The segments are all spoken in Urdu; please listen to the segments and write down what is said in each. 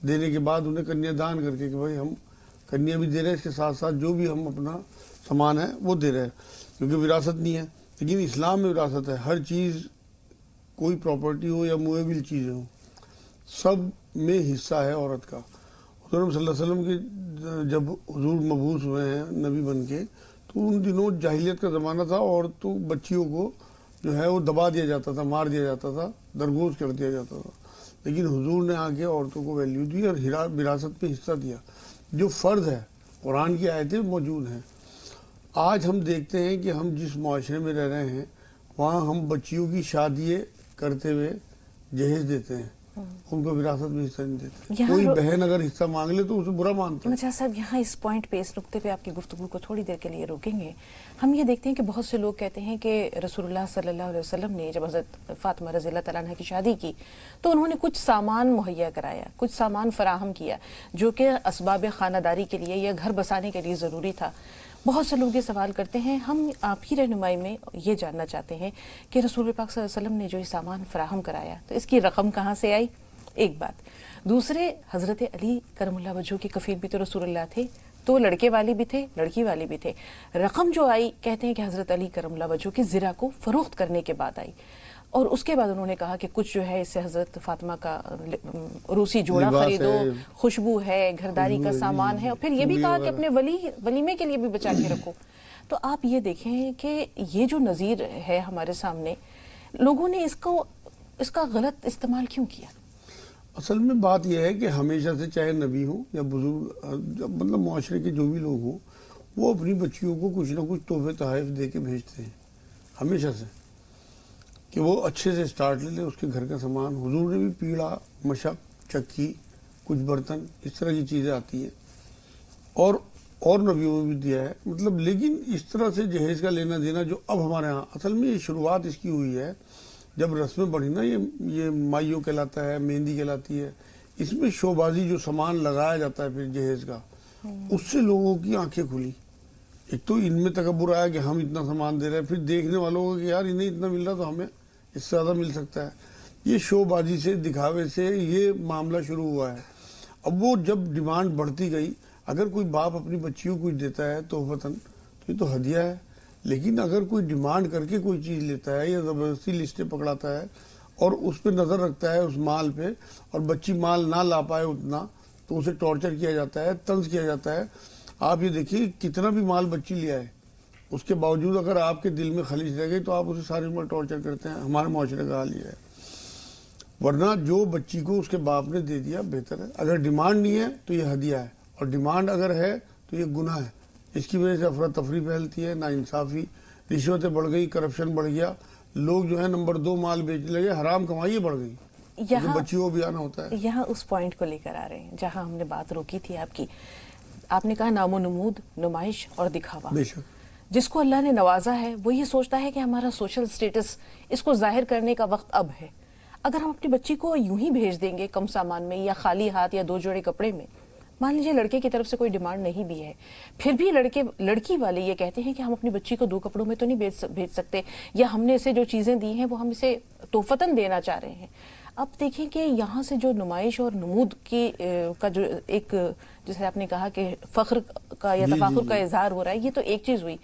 دینے کے بعد انہیں کنیا دان کر کے کہ بھائی ہم کنیا بھی دے رہے ہیں، اس کے ساتھ ساتھ جو بھی ہم اپنا سامان ہے وہ دے رہے ہیں، کیونکہ وراثت نہیں ہے۔ لیکن اسلام میں وراثت ہے، ہر چیز، کوئی پراپرٹی ہو یا مویبل چیزیں ہوں، سب میں حصہ ہے عورت کا۔ حضور صلی اللہ علیہ وسلم کے جب حضور مبعوث ہوئے ہیں نبی بن کے، تو ان دنوں جاہلیت کا زمانہ تھا، عورتوں بچیوں کو جو ہے وہ دبا دیا جاتا تھا، مار دیا جاتا تھا، درگوز کر دیا جاتا تھا۔ لیکن حضور نے آ کے عورتوں کو ویلیو دی اور وراثت پہ حصہ دیا، جو فرض ہے، قرآن کی آیتیں موجود ہیں۔ آج ہم دیکھتے ہیں کہ ہم جس معاشرے میں رہ رہے ہیں وہاں ہم بچیوں کی شادییں کرتے ہوئے جہیز دیتے ہیں، ان کو وراثت میں حصہ نہیں دیتے۔ کوئی بہن اگر حصہ مانگ لے تو اسے برا مانتا ہے۔ مجھا صاحب یہاں اس پوائنٹ پہ، اس نقطے پہ آپ کی گفتگو کو تھوڑی دیر کے لیے روکیں گے۔ ہم یہ دیکھتے ہیں کہ بہت سے لوگ کہتے ہیں کہ رسول اللہ صلی اللہ علیہ وسلم نے جب حضرت فاطمہ رضی اللہ تعالیٰ عنہ کی شادی کی تو انہوں نے کچھ سامان مہیا کرایا، کچھ سامان فراہم کیا جو کہ اسباب خانہ داری کے لیے یا گھر بسانے کے لیے ضروری تھا۔ بہت سے لوگ یہ سوال کرتے ہیں، ہم آپ کی رہنمائی میں یہ جاننا چاہتے ہیں کہ رسول پاک صلی اللہ علیہ وسلم نے جو یہ سامان فراہم کرایا تو اس کی رقم کہاں سے آئی؟ ایک بات۔ دوسرے، حضرت علی کرم اللہ وجہہ کے کفیل بھی تو رسول اللہ تھے، تو لڑکے والی بھی تھے، لڑکی والی بھی تھے۔ رقم جو آئی کہتے ہیں کہ حضرت علی کرم اللہ وجہہ کی زرہ کو فروخت کرنے کے بعد آئی، اور اس کے بعد انہوں نے کہا کہ کچھ جو ہے اس سے حضرت فاطمہ کا روسی جوڑا خریدو، خوشبو ہے، گھرداری کا سامان ہے، اور پھر یہ بھی کہا کہ اپنے ولیمے کے لیے بھی بچا کے رکھو۔ تو آپ یہ دیکھیں کہ یہ جو نظیر ہے ہمارے سامنے، لوگوں نے اس کا غلط استعمال کیوں کیا؟ اصل میں بات یہ ہے کہ ہمیشہ سے چاہے نبی ہوں یا بزرگ، مطلب معاشرے کے جو بھی لوگ ہوں، وہ اپنی بچیوں کو کچھ نہ کچھ تحفے تحائف دے کے بھیجتے ہیں، ہمیشہ سے، کہ وہ اچھے سے سٹارٹ لے لے اس کے گھر کا سامان۔ حضور نے بھی پیڑا، مشق، چکی، کچھ برتن، اس طرح کی چیزیں آتی ہیں، اور نبیوں میں بھی دیا ہے، مطلب۔ لیکن اس طرح سے جہیز کا لینا دینا جو اب ہمارے ہاں، اصل میں یہ شروعات اس کی ہوئی ہے جب رسمیں بڑھی نا، یہ مائیو کہلاتا ہے، مہندی کہلاتی ہے، اس میں شو بازی جو سامان لگایا جاتا ہے پھر جہیز کا، اس سے لوگوں کی آنکھیں کھلی۔ ایک تو ان میں تکبر آیا کہ ہم اتنا سامان دے رہے ہیں، پھر دیکھنے والوں کو کہ یار انہیں اتنا مل رہا تو ہمیں اس سے زیادہ مل سکتا ہے۔ یہ شو بازی سے، دکھاوے سے یہ معاملہ شروع ہوا ہے۔ اب وہ جب ڈیمانڈ بڑھتی گئی، اگر کوئی باپ اپنی بچیوں کو کچھ دیتا ہے تحفتاً تو یہ تو ہدیہ ہے، لیکن اگر کوئی ڈیمانڈ کر کے کوئی چیز لیتا ہے یا زبردستی لسٹیں پکڑاتا ہے اور اس پہ نظر رکھتا ہے، اس مال پہ، اور بچی مال نہ لا پائے اتنا تو اسے ٹارچر کیا جاتا ہے، طنز کیا جاتا ہے۔ آپ یہ دیکھیے کتنا بھی مال بچی لے آئے، اس کے باوجود اگر آپ کے دل میں خلیج رہ گئی تو آپ اسے ساری عمر ٹارچر کرتے ہیں۔ ہمارے معاشرے کا حال یہ ہے۔ ورنہ جو بچی کو اس کے باپ نے دے دیا بہتر ہے۔ اگر ڈیمانڈ نہیں ہے تو یہ ہدیہ ہے، اور ڈیمانڈ اگر ہے تو یہ گناہ ہے۔ اس کی وجہ سے افراتفری پھیلتی ہے، ناانصافی، رشوتیں بڑھ گئی، کرپشن بڑھ گیا، لوگ جو ہے نمبر 2 مال بیچنے لگے، حرام کمائی بڑھ گئی، کیونکہ بچیوں کو بھی آنا ہوتا ہے۔ یہاں اس پوائنٹ کو لے کر آ رہے ہیں جہاں ہم نے بات روکی تھی آپ کی۔ آپ نے کہا نام و نمود، نمائش اور دکھاوا۔ بے شک جس کو اللہ نے نوازا ہے وہ یہ سوچتا ہے کہ ہمارا سوشل سٹیٹس، اس کو ظاہر کرنے کا وقت اب ہے۔ اگر ہم اپنی بچی کو یوں ہی بھیج دیں گے کم سامان میں یا خالی ہاتھ یا 2 جوڑے کپڑے میں، مان لیجیے لڑکے کی طرف سے کوئی ڈیمانڈ نہیں بھی ہے، پھر بھی لڑکی والے یہ کہتے ہیں کہ ہم اپنی بچی کو 2 کپڑوں میں تو نہیں بھیج سکتے، یا ہم نے اسے جو چیزیں دی ہیں وہ ہم اسے تحفتاً دینا چاہ رہے ہیں۔ اب دیکھیں کہ یہاں سے جو نمائش اور نمود کا جو ایک، جیسے آپ نے کہا کہ فخر کا یا تفاخر کا اظہار ہو رہا ہے، یہ تو ایک چیز ہوئی۔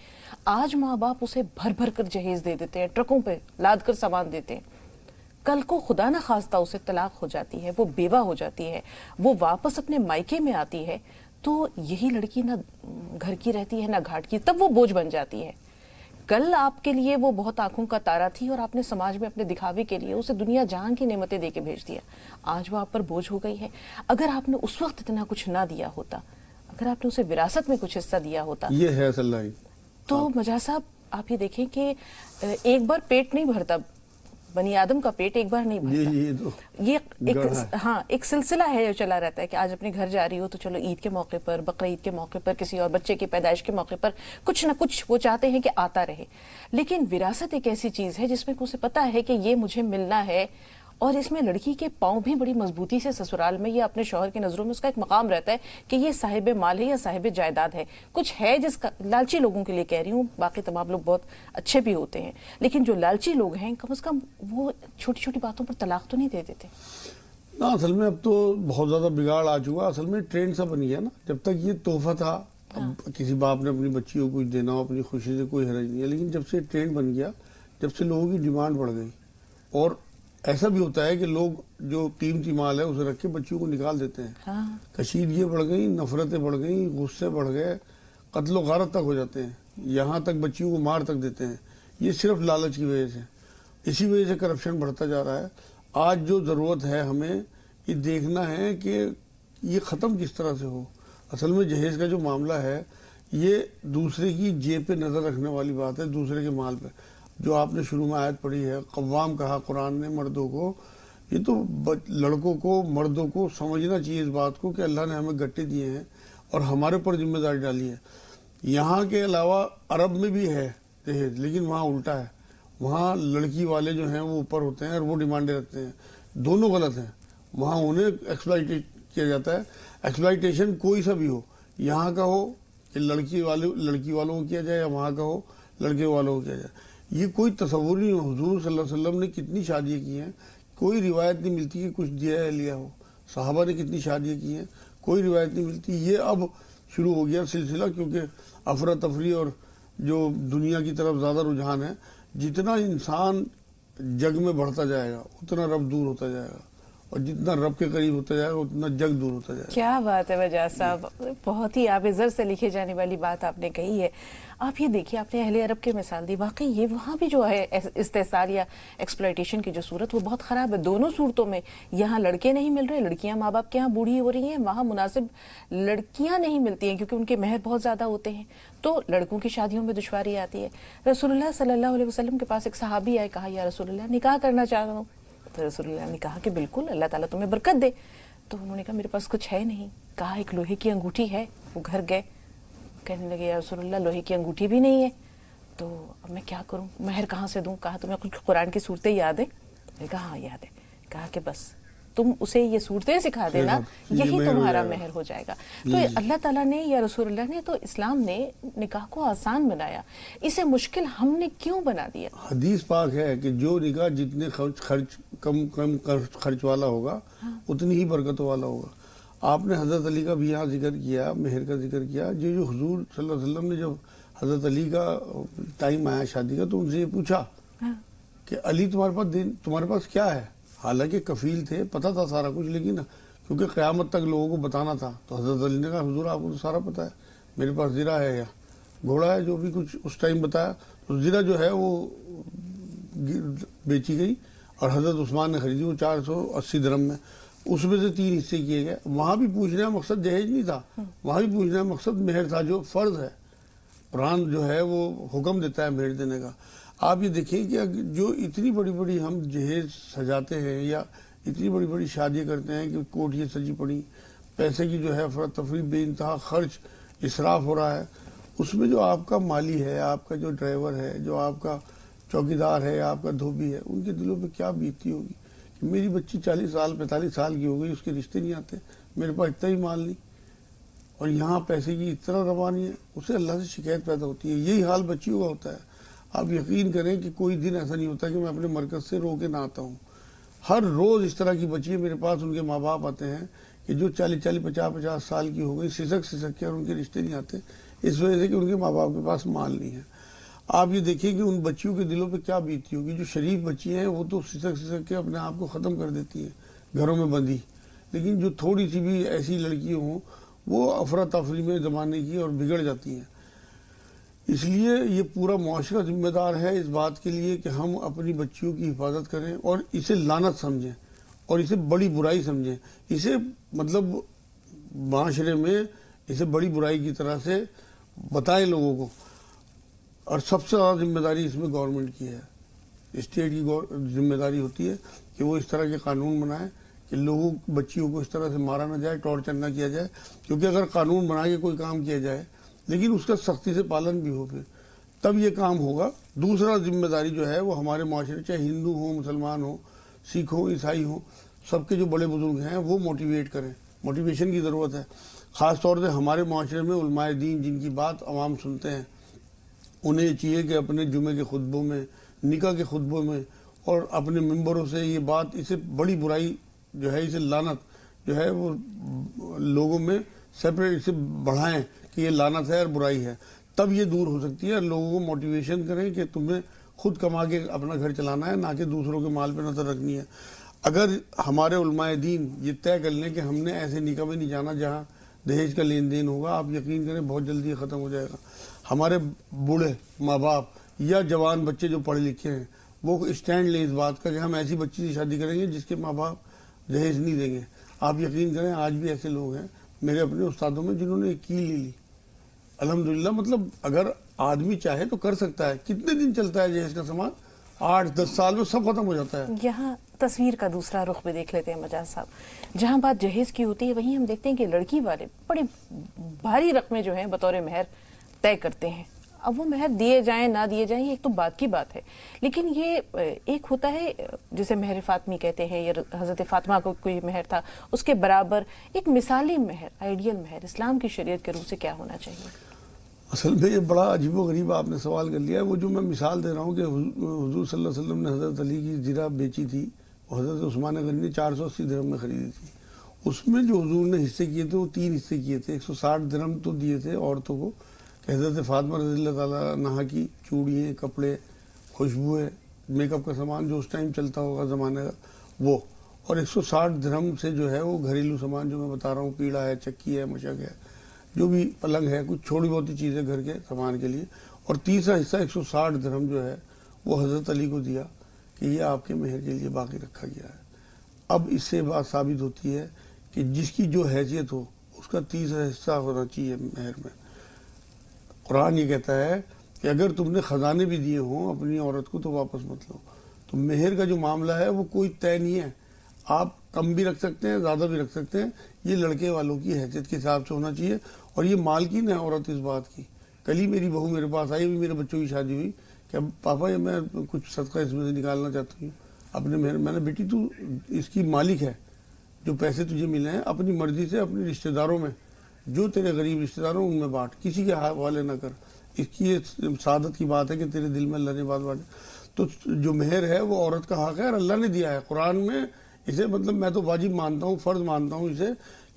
آج ماں باپ اسے بھر بھر کر جہیز دے دیتے ہیں، ٹرکوں پہ لاد کر سامان دیتے ہیں۔ کل کو خدا نہ خواستہ اسے طلاق ہو جاتی ہے، وہ بیوہ ہو جاتی ہے، وہ واپس اپنے مائکے میں آتی ہے، تو یہی لڑکی نہ گھر کی رہتی ہے نہ گھاٹ کی، تب وہ بوجھ بن جاتی ہے۔ کل آپ کے لیے وہ بہت آنکھوں کا تارا تھی اور آپ نے سماج میں اپنے دکھاوے کے لیے اسے دنیا جہاں کی نعمتیں دے کے بھیج دیا، آج وہ آپ پر بوجھ ہو گئی ہے۔ اگر آپ نے اس وقت اتنا کچھ نہ دیا ہوتا، اگر آپ نے اسے وراثت میں کچھ حصہ دیا ہوتا، یہ ہے صلاحی، تو مجاز صاحب آپ یہ دیکھیں کہ ایک بار پیٹ نہیں بھرتا، بنی آدم کا پیٹ ایک بار نہیں بھرتا۔ یہ ایک سلسلہ ہے جو چلا رہتا ہے کہ آج اپنے گھر جا رہی ہو تو چلو عید کے موقع پر، بقرہ عید کے موقع پر، کسی اور بچے کی پیدائش کے موقع پر کچھ نہ کچھ وہ چاہتے ہیں کہ آتا رہے۔ لیکن وراثت ایک ایسی چیز ہے جس میں اسے پتا ہے کہ یہ مجھے ملنا ہے، اور اس میں لڑکی کے پاؤں بھی بڑی مضبوطی سے سسرال میں یا اپنے شوہر کی نظروں میں اس کا ایک مقام رہتا ہے کہ یہ صاحب مال ہے یا صاحب جائیداد ہے، کچھ ہے جس کا، لالچی لوگوں کے لیے کہہ رہی ہوں، باقی تمام لوگ بہت اچھے بھی ہوتے ہیں، لیکن جو لالچی لوگ ہیں کم از کم وہ چھوٹی چھوٹی باتوں پر طلاق تو نہیں دے دیتے۔ نا اصل میں اب تو بہت زیادہ بگاڑ آ چکا. اصل میں ٹرینڈ سا بن گیا نا. جب تک یہ تحفہ تھا, اب کسی باپ نے اپنی بچی کو کچھ دینا ہو اپنی خوشی سے کوئی حرج نہیں ہے, لیکن جب سے ٹرینڈ بن گیا, جب سے لوگوں کی ڈیمانڈ بڑھ گئی, اور ایسا بھی ہوتا ہے کہ لوگ جو قیمتی مال ہے اسے رکھ کے بچیوں کو نکال دیتے ہیں. کشیدگیاں بڑھ گئیں, نفرتیں بڑھ گئیں, غصے بڑھ گئے, قتل و غارت تک ہو جاتے ہیں, یہاں تک بچیوں کو مار تک دیتے ہیں. یہ صرف لالچ کی وجہ سے, اسی وجہ سے کرپشن بڑھتا جا رہا ہے. آج جو ضرورت ہے ہمیں یہ دیکھنا ہے کہ یہ ختم کس طرح سے ہو. اصل میں جہیز کا جو معاملہ ہے یہ دوسرے کی جیب پہ نظر رکھنے والی بات ہے, دوسرے کے مال پہ. جو آپ نے شروع میں آیت پڑھی ہے, قوام کہا قرآن نے مردوں کو, یہ تو لڑکوں کو, مردوں کو سمجھنا چاہیے اس بات کو کہ اللہ نے ہمیں گٹے دیے ہیں اور ہمارے پر ذمہ داری ڈالی ہے. یہاں کے علاوہ عرب میں بھی ہے جہیز, لیکن وہاں الٹا ہے. وہاں لڑکی والے جو ہیں وہ اوپر ہوتے ہیں اور وہ ڈیمانڈیں رکھتے ہیں. دونوں غلط ہیں. وہاں انہیں ایکسپلائٹ کیا جاتا ہے. ایکسپلائٹیشن کوئی سا بھی ہو, یہاں کا ہو کہ لڑکی والوں کو کیا جائے, یا وہاں کا ہو لڑکے والوں کو کیا جائے, یہ کوئی تصور نہیں. حضور صلی اللہ علیہ وسلم نے کتنی شادیاں کی ہیں, کوئی روایت نہیں ملتی کہ کچھ دیا ہے لیا ہو. صحابہ نے کتنی شادیاں کی ہیں, کوئی روایت نہیں ملتی. یہ اب شروع ہو گیا سلسلہ, کیونکہ افراتفری اور جو دنیا کی طرف زیادہ رجحان ہے. جتنا انسان جگ میں بڑھتا جائے گا اتنا رب دور ہوتا جائے گا, اور جتنا رب کے قریب ہوتا جائے گا اتنا جگ دور ہوتا جائے گا. کیا بات ہے وجاز صاحب, بہت ہی آب زر سے لکھے جانے والی بات آپ نے کہی ہے. آپ یہ دیکھیے, آپ نے اہل عرب کی مثال دی, واقعی یہ وہاں بھی جو ہے استحصال یا ایکسپلائٹیشن کی جو صورت وہ بہت خراب ہے. دونوں صورتوں میں یہاں لڑکے نہیں مل رہے, لڑکیاں ماں باپ کے یہاں بوڑھی ہو رہی ہیں, وہاں مناسب لڑکیاں نہیں ملتی ہیں کیونکہ ان کے مہر بہت زیادہ ہوتے ہیں, تو لڑکوں کی شادیوں میں دشواری آتی ہے. رسول اللہ صلی اللہ علیہ وسلم کے پاس ایک صحابی آئے, کہا یا رسول اللہ نکاح کرنا چاہتا ہوں. تو رسول اللہ نے کہا کہ بالکل, اللہ تعالیٰ تمہیں برکت دے. تو انہوں نے کہا میرے پاس کچھ ہے نہیں. کہا ایک لوہے کی انگوٹھی ہے. وہ گھر گئے, کہنے لگے یا رسول اللہ لوہے کی انگوٹھی بھی نہیں ہے, تو اب میں کیا کروں, مہر کہاں سے دوں. کہا تمہیں کچھ قرآن کی صورتیں یاد ہیں. میں نے کہا ہاں یاد ہے. کہا کہ بس تم اسے یہ صورتیں سکھا دینا, یہی تمہارا مہر ہو جائے گا. تو اللہ تعالیٰ نے یا رسول اللہ نے, تو اسلام نے نکاح کو آسان بنایا, اسے مشکل ہم نے کیوں بنا دیا؟ حدیث پاک ہے کہ جو نکاح جتنے کم خرچ والا ہوگا اتنی ہی برکت والا ہوگا. آپ نے حضرت علی کا بھی یہاں ذکر کیا, مہر کا ذکر کیا. جو حضور صلی اللہ علیہ وسلم نے جب حضرت علی کا ٹائم آیا شادی کا, تو ان سے یہ پوچھا کہ علی تمہارے پاس کیا ہے. حالانکہ کفیل تھے, پتہ تھا سارا کچھ, لیکن کیونکہ قیامت تک لوگوں کو بتانا تھا, تو حضرت علی نے کہا حضور آپ کو تو سارا پتہ ہے, میرے پاس زرہ ہے یا گھوڑا ہے, جو بھی کچھ اس ٹائم بتایا. تو زرہ جو ہے وہ بیچی گئی اور حضرت عثمان نے خریدی, وہ 480 درہم میں. اس میں سے 3 حصے کیے گئے. وہاں بھی پوچھنے کا مقصد جہیز نہیں تھا, وہاں بھی پوچھنے کا مقصد مہر تھا, جو فرض ہے. قرآن جو ہے وہ حکم دیتا ہے مہر دینے کا. آپ یہ دیکھیں کہ جو اتنی بڑی ہم جہیز سجاتے ہیں یا اتنی بڑی شادیاں کرتے ہیں کہ کوٹھیاں سجی پڑی, پیسے کی جو ہے افراتفری, بے انتہا خرچ, اسراف ہو رہا ہے. اس میں جو آپ کا مالی ہے, آپ کا جو ڈرائیور ہے, جو آپ کا چوکیدار ہے, آپ کا دھوبی ہے, ان کے دلوں پہ کیا بیتتی ہوگی کہ میری بچی 40 سال 45 سال کی ہو گئی, اس کے رشتے نہیں آتے, میرے پاس اتنا ہی مال نہیں, اور یہاں پیسے کی اس طرح روانی ہے. اسے اللہ سے شکایت پیدا ہوتی ہے. یہی حال بچیوں کا ہوتا ہے. آپ یقین کریں کہ کوئی دن ایسا نہیں ہوتا کہ میں اپنے مرکز سے رو کے نہ آتا ہوں. ہر روز اس طرح کی بچیاں میرے پاس, ان کے ماں باپ آتے ہیں کہ جو 40 50 سال کی ہو گئی, سسک کے, اور ان کے رشتے نہیں آتے, اس وجہ سے کہ ان کے ماں باپ کے پاس مال نہیں ہے. آپ یہ دیکھیں کہ ان بچیوں کے دلوں پہ کیا بیتتی ہوگی. جو شریف بچی ہیں وہ تو سسک کے اپنے آپ کو ختم کر دیتی ہیں گھروں میں بندی, لیکن جو تھوڑی سی بھی ایسی لڑکیاں ہوں وہ افراتفری میں زمانے کی اور بگڑ جاتی ہیں. اس لیے یہ پورا معاشرہ ذمہ دار ہے اس بات کے لیے کہ ہم اپنی بچیوں کی حفاظت کریں اور اسے لعنت سمجھیں اور اسے بڑی برائی سمجھیں. اسے مطلب معاشرے میں اسے بڑی برائی کی طرح سے بتائیں لوگوں کو. اور سب سے زیادہ ذمہ داری اس میں گورنمنٹ کی ہے, اسٹیٹ کی ذمہ داری ہوتی ہے کہ وہ اس طرح کے قانون بنائیں کہ لوگوں بچیوں کو اس طرح سے مارا نہ جائے, ٹارچر نہ کیا جائے. کیونکہ اگر قانون بنا کے کوئی کام کیا جائے لیکن اس کا سختی سے پالن بھی ہو, پھر تب یہ کام ہوگا. دوسرا ذمہ داری جو ہے وہ ہمارے معاشرے, چاہے ہندو ہوں, مسلمان ہوں, سکھ ہوں, عیسائی ہوں, سب کے جو بڑے بزرگ ہیں وہ موٹیویٹ کریں. موٹیویشن کی ضرورت ہے. خاص طور سے ہمارے معاشرے میں علماء دین جن کی بات عوام سنتے ہیں, انہیں یہ چاہیے کہ اپنے جمعے کے خطبوں میں, نکاح کے خطبوں میں اور اپنے ممبروں سے یہ بات, اسے بڑی برائی جو ہے اسے لعنت جو ہے وہ لوگوں میں سیپریٹ اسے بڑھائیں کہ یہ لعنت ہے اور برائی ہے، تب یہ دور ہو سکتی ہے۔ لوگوں کو موٹیویشن کریں کہ تمہیں خود کما کے اپنا گھر چلانا ہے، نہ کہ دوسروں کے مال پہ نظر رکھنی ہے۔ اگر ہمارے علماء دین یہ طے کر لیں کہ ہم نے ایسے نکاح میں نہیں جانا جہاں دہیج کا لین دین ہوگا، آپ یقین کریں بہت جلدی یہ ختم ہو جائے گا۔ ہمارے بوڑھے ماں باپ یا جوان بچے جو پڑھے لکھے ہیں وہ اسٹینڈ لیں اس بات کا کہ ہم ایسی بچی سے شادی کریں گے جس کے ماں باپ دہیج نہیں دیں گے۔ آپ یقین کریں آج بھی ایسے لوگ ہیں میرے اپنے استادوں میں جنہوں نے ایک کیل لے لی، الحمدللہ۔ مطلب اگر آدمی چاہے تو کر سکتا ہے۔ کتنے دن چلتا ہے جہیز کا سامان؟ 8-10 سال میں سب ختم ہو جاتا ہے۔ یہاں تصویر کا دوسرا رخ بھی دیکھ لیتے ہیں مجاز صاحب، جہاں بات جہیز کی ہوتی ہے وہیں ہم دیکھتے ہیں کہ لڑکی والے بڑے بھاری رقمیں جو ہیں بطور مہر طے کرتے ہیں۔ اب وہ مہر دیے جائیں نہ دیے جائیں یہ ایک تو بات کی بات ہے، لیکن یہ ایک ہوتا ہے جسے مہر فاطمی کہتے ہیں، یا حضرت فاطمہ کو کوئی مہر تھا اس کے برابر ایک مثالی مہر، آئیڈیل مہر اسلام کی شریعت کے روح سے کیا ہونا چاہیے؟ اصل میں یہ بڑا عجیب و غریب آپ نے سوال کر لیا ہے۔ وہ جو میں مثال دے رہا ہوں کہ حضور صلی اللہ علیہ وسلم نے حضرت علی کی زرہ بیچی تھی، وہ حضرت عثمان غنی نے 480 درہم میں خریدی تھی۔ اس میں جو حضور نے حصے کیے تھے وہ 3 حصے کیے تھے۔ 160 درہم تو دیے تھے عورتوں کو کہ حضرت فاطمہ رضی اللہ تعالیٰ عنہا کی چوڑیاں، کپڑے، خوشبوئیں، میک اپ کا سامان جو اس ٹائم چلتا ہوگا زمانے کا وہ، اور 160 درہم سے جو ہے وہ گھریلو سامان جو میں بتا رہا ہوں، پیڑا ہے، چکی ہے، مشک ہے، جو بھی پلنگ ہے، کچھ چھوٹی بہت ہی چیزیں گھر کے سامان کے لیے، اور تیسرا حصہ 160 درہم جو ہے وہ حضرت علی کو دیا کہ یہ آپ کے مہر کے لیے باقی رکھا گیا ہے۔ اب اس سے بات ثابت ہوتی ہے کہ جس کی جو حیثیت ہو اس کا تیسرا حصہ ہونا چاہیے مہر میں۔ قرآن یہ کہتا ہے کہ اگر تم نے خزانے بھی دیے ہوں اپنی عورت کو تو واپس مت لو۔ تو مہر کا جو معاملہ ہے وہ کوئی طے نہیں ہے، آپ کم بھی رکھ سکتے ہیں، زیادہ بھی رکھ سکتے ہیں، یہ لڑکے والوں کی حیثیت کے حساب سے ہونا چاہیے، اور یہ مالکین ہے عورت اس بات کی۔ کل ہی میری بہو میرے پاس آئی، میرے بچوں کی شادی ہوئی کہ پاپا یہ میں کچھ صدقہ اس میں سے نکالنا چاہتی ہوں اپنے مہر۔ میں نے بیٹی تو اس کی مالک ہے، جو پیسے تجھے ملے ہیں اپنی مرضی سے اپنے رشتہ داروں میں، جو تیرے غریب رشتہ داروں ان میں بانٹ، کسی کے حوالے نہ کر۔ اس کی یہ سعادت کی بات ہے کہ تیرے دل میں اللہ نے بات بانٹے۔ تو جو مہر ہے وہ عورت کا حق ہے اور اللہ نے دیا ہے قرآن میں اسے، مطلب میں تو واجب مانتا ہوں، فرض مانتا ہوں اسے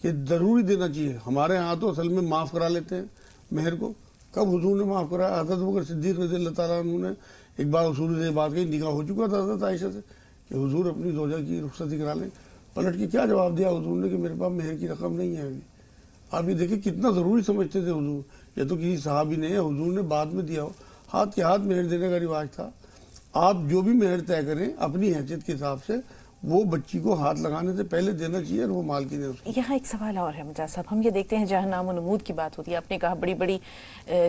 کہ ضروری دینا چاہیے۔ ہمارے ہاں تو اصل میں معاف کرا لیتے ہیں مہر کو۔ کب حضور نے معاف کرایا؟ حضرت بکر صدیق رضی اللہ تعالیٰ عنہ نے ایک بار حضور سے بات کہی، نکاح ہو چکا تھا حضرت عائشہ سے کہ حضور اپنی زوجہ کی رخصتی کرا لیں۔ پلٹ کے کیا جواب دیا حضور نے کہ میرے پاس مہر کی رقم نہیں ہے ابھی۔ آپ یہ دیکھیں کتنا ضروری سمجھتے تھے حضور، یہ تو کسی صحابی نے، حضور نے بعد میں دیا ہو، ہاتھ کے ہاتھ مہر دینے کا رواج تھا۔ آپ جو بھی مہر طے کریں اپنی حیثیت کے حساب سے وہ بچی کو ہاتھ لگانے سے پہلے دینا چاہیے، اور وہ مالکین ہے اس کی۔ یہاں ایک سوال اور ہے مجاز صاحب، ہم یہ دیکھتے ہیں جہاں نام و نمود کی بات ہوتی ہے، آپ نے کہا بڑی بڑی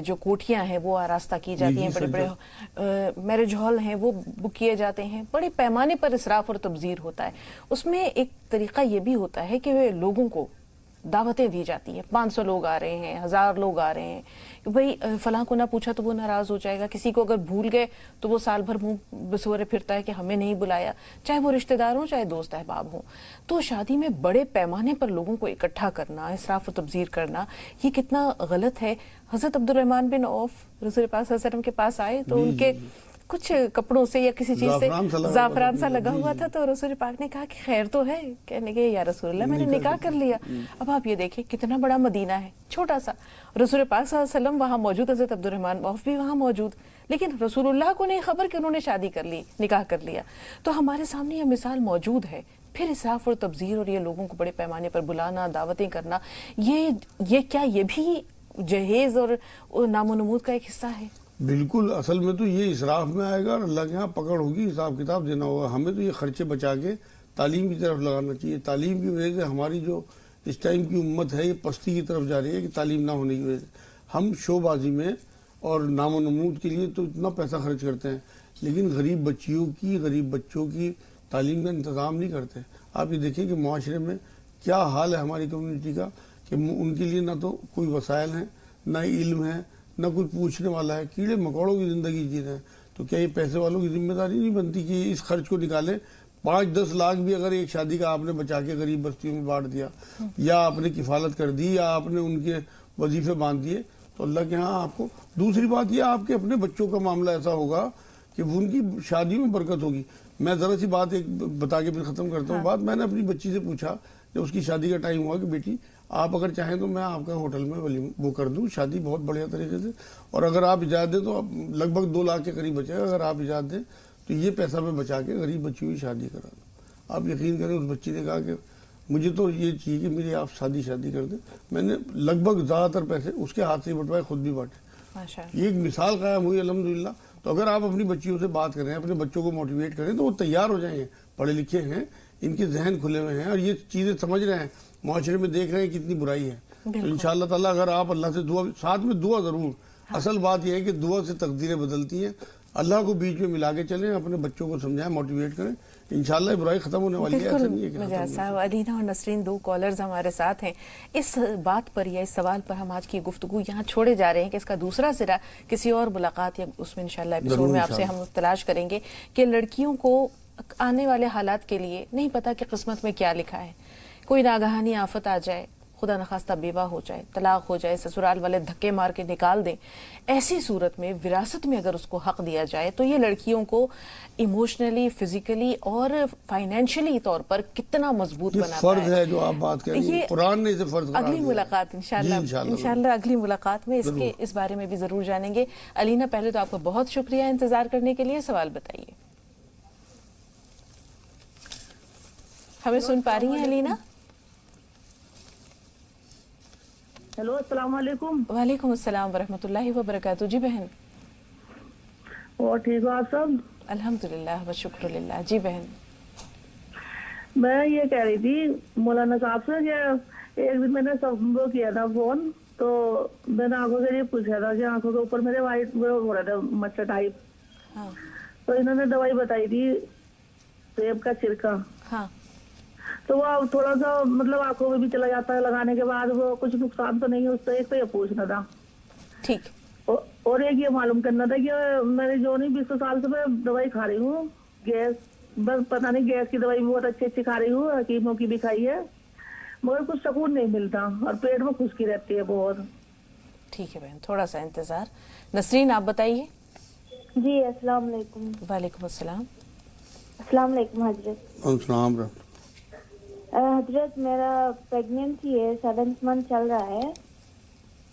جو کوٹھیاں ہیں وہ آراستہ کی جاتی ہیں، بڑے بڑے میرج ہال ہیں وہ بک کیے جاتے ہیں، بڑے پیمانے پر اسراف اور تبذیر ہوتا ہے۔ اس میں ایک طریقہ یہ بھی ہوتا ہے کہ لوگوں کو دعوتیں دی جاتی ہیں، 500 لوگ آ رہے ہیں، 1000 لوگ آ رہے ہیں، کہ بھئی فلاں کو نہ پوچھا تو وہ ناراض ہو جائے گا، کسی کو اگر بھول گئے تو وہ سال بھر منہ بسورے پھرتا ہے کہ ہمیں نہیں بلایا، چاہے وہ رشتہ دار ہوں چاہے دوست احباب ہوں۔ تو شادی میں بڑے پیمانے پر لوگوں کو اکٹھا کرنا، اسراف و تبذیر کرنا، یہ کتنا غلط ہے۔ حضرت عبد الرحمن بن عوف رسول پاک صلی اللہ علیہ وسلم کے پاس آئے تو ان کے کچھ کپڑوں سے یا کسی چیز سے زعفران سا لگا ہوا تھا، تو رسول پاک نے کہا کہ خیر تو ہے؟ کہنے لگے یا رسول اللہ میں نے نکاح کر لیا۔ اب آپ یہ دیکھیں کتنا بڑا مدینہ ہے، چھوٹا سا، رسول پاک صلی اللہ علیہ وسلم وہاں موجود، حضرت عبد الرحمن عوف بھی وہاں موجود، لیکن رسول اللہ کو نہیں خبر کہ انہوں نے شادی کر لی، نکاح کر لیا۔ تو ہمارے سامنے یہ مثال موجود ہے۔ پھر اسراف اور تبذیر اور یہ لوگوں کو بڑے پیمانے پر بلانا، دعوتیں کرنا، یہ کیا یہ بھی جہیز اور نام و نمود کا ایک حصہ ہے؟ بالکل، اصل میں تو یہ اسراف میں آئے گا اور اللہ کے ہاں پکڑ ہوگی، حساب کتاب دینا ہوگا۔ ہمیں تو یہ خرچے بچا کے تعلیم کی طرف لگانا چاہیے۔ تعلیم کی وجہ سے ہماری جو اس ٹائم کی امت ہے یہ پستی کی طرف جا رہی ہے کہ تعلیم نہ ہونے کی وجہ سے ہم شو بازی میں اور نام و نمود کے لیے تو اتنا پیسہ خرچ کرتے ہیں، لیکن غریب بچیوں کی، غریب بچوں کی تعلیم کا انتظام نہیں کرتے۔ آپ یہ دیکھیں کہ معاشرے میں کیا حال ہے ہماری کمیونٹی کا کہ ان کے لیے نہ تو کوئی وسائل ہیں، نہ علم ہے، نہ کوئی پوچھنے والا ہے، کیڑے مکوڑوں کی زندگی جی رہے ہیں۔ تو کیا یہ پیسے والوں کی ذمہ داری نہیں بنتی کہ اس خرچ کو نکالیں؟ 5-10 لاکھ بھی اگر ایک شادی کا آپ نے بچا کے غریب بستیوں میں بانٹ دیا، یا آپ نے کفالت کر دی، یا آپ نے ان کے وظیفے باندھ دیے، تو اللہ کے ہاں آپ کو۔ دوسری بات یہ آپ کے اپنے بچوں کا معاملہ ایسا ہوگا کہ ان کی شادیوں میں برکت ہوگی. میں ذرا سی بات ایک بتا کے پھر ختم کرتا ہوں بات. میں نے اپنی بچی سے پوچھا جب اس کی شادی کا ٹائم ہوا کہ بیٹی آپ اگر چاہیں تو میں آپ کا ہوٹل میں وہ کر دوں شادی بہت بڑھیا طریقے سے, اور اگر آپ اجازت دیں تو لگ بھگ 2 لاکھ کے قریب بچے گا, اگر آپ اجازت دیں تو یہ پیسہ میں بچا کے غریب بچیوں کی شادی کرا دوں. آپ یقین کریں اس بچی نے کہا کہ مجھے تو یہ چاہیے کہ میری آپ شادی کر دیں. میں نے لگ بھگ زیادہ تر پیسے اس کے ہاتھ سے بٹوائے, خود بھی بانٹے. یہ ایک مثال قائم ہوئی الحمدللہ. تو اگر آپ اپنی بچیوں سے بات کریں, اپنے بچوں کو موٹیویٹ کریں تو وہ تیار ہو جائیں گے, پڑھے لکھے ہیں, ان کے ذہن کھلے ہوئے ہیں اور یہ چیزیں سمجھ رہے ہیں, معاشرے میں دیکھ رہے ہیں کتنی برائی ہے. تو انشاءاللہ تعالیٰ اگر آپ اللہ سے دعا, ساتھ میں دعا ضرور, اصل بات یہ ہے کہ دعا سے تقدیریں بدلتی ہیں. اللہ کو بیچ میں ملا کے چلیں, اپنے بچوں کو سمجھائیں, موٹیویٹ کریں, انشاءاللہ برائی ختم ہونے والی ہے. ایسا نہیں ہے کہ مجاز صاحب, علینا اور نسرین 2 کالرز ہمارے ساتھ ہیں. اس بات پر یا اس سوال پر ہم آج کی گفتگو یہاں چھوڑے جا رہے ہیں کہ اس کا دوسرا سرا کسی اور ملاقات یا اس میں انشاءاللہ ایپیسوڈ میں آپ سے ہم تلاش کریں گے کہ لڑکیوں کو آنے والے حالات کے لیے نہیں پتا کہ قسمت میں کیا لکھا ہے. کوئی ناگہانی آفت آ جائے, خدا نخواستہ بیوہ ہو جائے, طلاق ہو جائے, سسرال والے دھکے مار کے نکال دیں, ایسی صورت میں وراثت میں اگر اس کو حق دیا جائے تو یہ لڑکیوں کو ایموشنلی, فزیکلی اور فائنینشلی طور پر کتنا مضبوط بناتا ہے. فرض ہے جو آپ بات کر رہی ہیں, قرآن نے اسے فرض قرار دیا. اگلی ملاقات انشاءاللہ اگلی ملاقات میں اس بارے میں بھی ضرور جانیں گے. علینا, پہلے تو آپ کو بہت شکریہ انتظار کرنے کے لیے. سوال بتائیے. ہمیں سن پا رہی ہیں علینا؟ ہیلو, السلام علیکم. وعلیکم السلام ورحمۃ اللہ وبرکاتہ. جی بہن. اور ٹھیک ہو آپ سب؟ الحمدللہ و شکر للہ. جی بہن. میں یہ کہہ رہی تھی مولانا صاحب سے کہ ایک دن میں نے وہ کیا تھا فون, تو میں نے آنکھوں سے یہ پوچھا تھا کہ آنکھوں کے اوپر میرے وائٹ ہو رہا تھا مچھر ٹائپ. تو انہوں نے دوائی بتائی تھی سیب کا سرکہ. تو وہ تھوڑا سا مطلب آنکھوں میں بھی چلا جاتا ہے لگانے کے بعد, وہ کچھ نقصان تو نہیں ہے اس سے. ایک تو یہ پوچھنا تھا. ٹھیک. اور ایک یہ معلوم کرنا تھا کہ میں نے جو نہیں 20 سال سے میں دوائی کھا رہی ہوں, گیس, بس پتہ نہیں گیس کی دوائی بہت اچھی کھا رہی ہوں, حکیموں کی بھی کھائی ہے, مگر کچھ سکون نہیں ملتا اور پیٹ میں خشکی رہتی ہے بہت. ٹھیک ہے بہن, تھوڑا سا انتظار. نسرین, آپ بتائیے. جی السلام علیکم. وعلیکم السلام. السلام علیکم حضرت. السلام. حضرت میرا پریگنینسی ہے, 7th منتھ چل رہا ہے.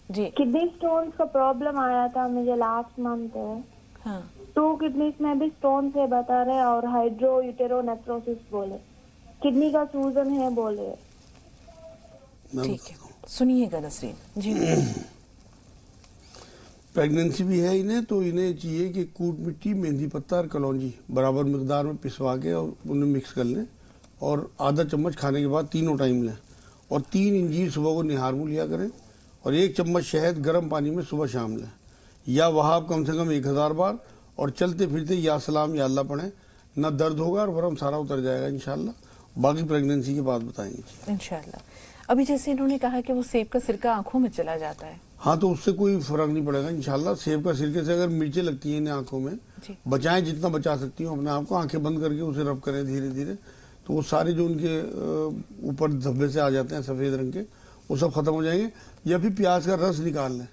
جی. کڈنی سٹونز کا پرابلم آیا تھا مجھے لاسٹ منتھ ہے. 2 کڈنیز میں بھی سٹون سے بتا رہے اور ہائیڈرو یوٹیرو نیفروسس بولے, کڈنی کا سوزن ہے بولے. ٹھیک ہے, سنیے گا نسرین. جی. پریگننسی بھی ہے انہیں, تو انہیں چاہیے کہ کوٹ مٹی, مہندی پتہ اور کلونجی برابر مقدار میں پسوا کے اور انہیں مکس کر لیں, اور آدھا چمچ کھانے کے بعد تینوں ٹائم لیں, اور 3 انجیر صبح کو نہار منہ لیا کریں, اور 1 چمچ شہد گرم پانی میں صبح شام لیں, یا وہاب کم سے کم 1000 بار, اور چلتے پھرتے یا سلام یا اللہ پڑھیں. نہ درد ہوگا اور ورم سارا اتر جائے گا انشاءاللہ. باقی پریگننسی کے بعد بتائیں گے انشاءاللہ. ابھی جیسے انہوں نے کہا کہ وہ سیب کا سرکہ آنکھوں میں چلا جاتا ہے, ہاں تو اس سے کوئی فرق نہیں پڑے گا انشاءاللہ. سیب کا سرکے سے اگر مرچیں لگتی ہیں انہیں آنکھوں میں, بچائیں جتنا بچا سکتی ہوں اپنے آپ کو, آنکھیں بند کر کے اسے رب کریں دھیرے دھیرے, تو وہ سارے جو ان کے اوپر دھبے سے آ جاتے ہیں سفید رنگ کے, وہ سب ختم ہو جائیں گے. یا پھر پیاز کا رس نکال لیں,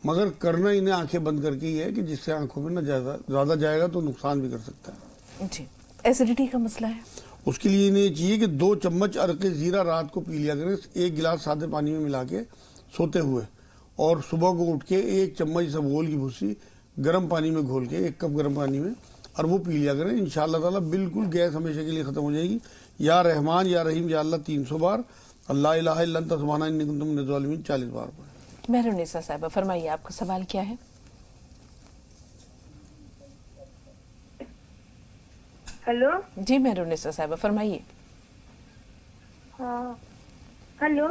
مگر کرنا انہیں آنکھیں بند کر کے ہی ہے کہ جس سے آنکھوں میں نہ زیادہ جائے گا تو نقصان بھی کر سکتا ہے. جی. ایسیڈیٹی کا مسئلہ ہے, اس کے لیے انہیں چاہیے کہ 2 چمچ عرق زیرہ رات کو پی لیا کریں, 1 گلاس سادے پانی میں ملا کے سوتے ہوئے, اور صبح کو اٹھ کے 1 چمچ سبگول کی بھوسی گرم پانی میں گھول کے 1 کپ گرم پانی میں, اور وہ پی لیا کریں. انشاءاللہ تعالیٰ بالکل گیس ہمیشہ کے لیے ختم ہو جائے گی. یا رحمان یا رحیم یا اللہ 300 بار, اللہ الہ الا انت سبحانک انی کنت من الظالمین 40 بار پڑھیں. مہرونیسا صاحبہ, فرمائیے آپ کا سوال کیا ہے؟ ہیلو. جی مہرونیسا صاحبہ, فرمائیے. ہاں ہیلو.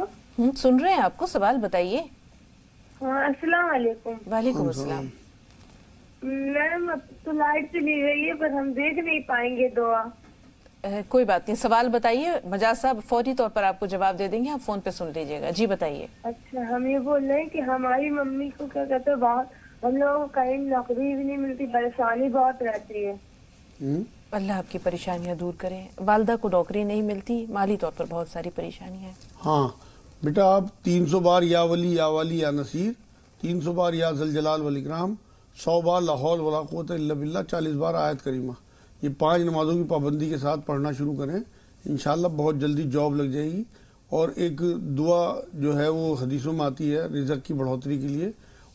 سن رہے ہیں آپ کو, سوال بتائیے. ہاں السلام علیکم. وعلیکم السلام. میم اب تو لائٹ چلی گئی ہے پر ہم دیکھ نہیں پائیں گے دعا. کوئی بات نہیں, سوال بتائیے. مجاز صاحب فوری طور پر آپ کو جواب دے دیں گے, آپ فون پہ سن لیجیے گا. جی بتائیے. اچھا, ہم یہ بول رہے ہیں کہ ہماری ممی کو کیا کہتے ہیں بہت, ہم لوگوں کو کہیں نوکری بھی نہیں ملتی, پریشانی بہت رہتی ہے. اللہ آپ کی پریشانیاں دور کریں. والدہ کو نوکری نہیں ملتی, مالی طور پر بہت ساری پریشانیاں ہیں. ہاں بیٹا, آپ 300 بار یا ولی یا والی یا نصیر, 300 بار یا ذل جلال والاکرام, 100 بار لا حول ولا قوت الا باللہ، 40 بار آیت کریمہ. یہ 5 نمازوں کی پابندی کے ساتھ پڑھنا شروع کریں، انشاءاللہ بہت جلدی جاب لگ جائے گی. اور ایک دعا جو ہے وہ حدیثوں میں آتی ہے رزق کی بڑھوتری کے لیے،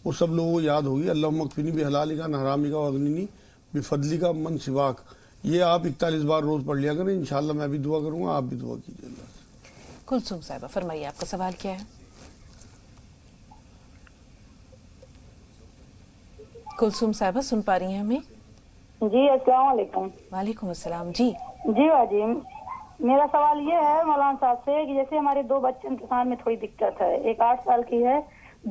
وہ سب لوگوں کو یاد ہوگی. اللہم اکفنی بحلالک عن حرامک واغننی بفضلک من سواک. یہ آپ 41 بار روز پڑھ لیا کریں، انشاءاللہ میں بھی دعا کروں گا، آپ بھی دعا کیجیے. اللہ سے. کلثوم صاحبہ فرمائیے، آپ کا سوال کیا ہے؟ کلثوم صاحبہ سن پا رہی ہیں ہمیں؟ جی السلام علیکم. وعلیکم السلام. جی جی واجی، میرا سوال یہ ہے مولانا صاحب سے کہ جیسے ہمارے 2 بچے انتظام میں تھوڑی دقت ہے. ایک 8 سال کی ہے،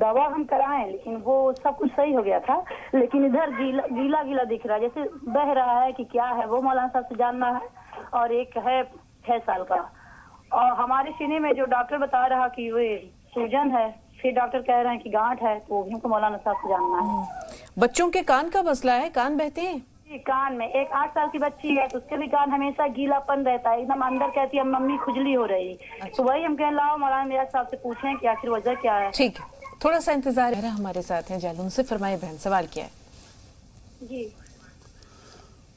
دوا ہم کرائیں لیکن وہ سب کچھ صحیح ہو گیا تھا، لیکن ادھر گیلا گیلا دکھ رہا ہے، جیسے بہ رہا ہے کہ کیا ہے، وہ مولانا صاحب سے جاننا ہے. اور ایک ہے 6 سال کا، اور ہمارے سینے میں جو ڈاکٹر بتا رہا کہ وہ سوجن ہے، پھر ڈاکٹر کہہ رہے ہیں کہ گانٹ ہے، تو وہ بھی ہم کو مولانا صاحب سے جاننا ہے. بچوں کے کان کا مسئلہ ہے، کان بہتے ہیں؟ کان میں ایک 8 سال کی بچی ہے تو اس کے بھی کان ہمیشہ گیلا پن رہتا ہے، ایک دم اندر کہتی ہے ممی کھجلی ہو رہی. تو وہی ہم کہیں لاؤ مولانا میاں صاحب سے پوچھیں کہ آخر وجہ کیا ہے. ٹھیک ہے، تھوڑا سا انتظار ہے. ہمارے ساتھ ہیں جالون سے. فرمائے بہن، سوال کیا ہے؟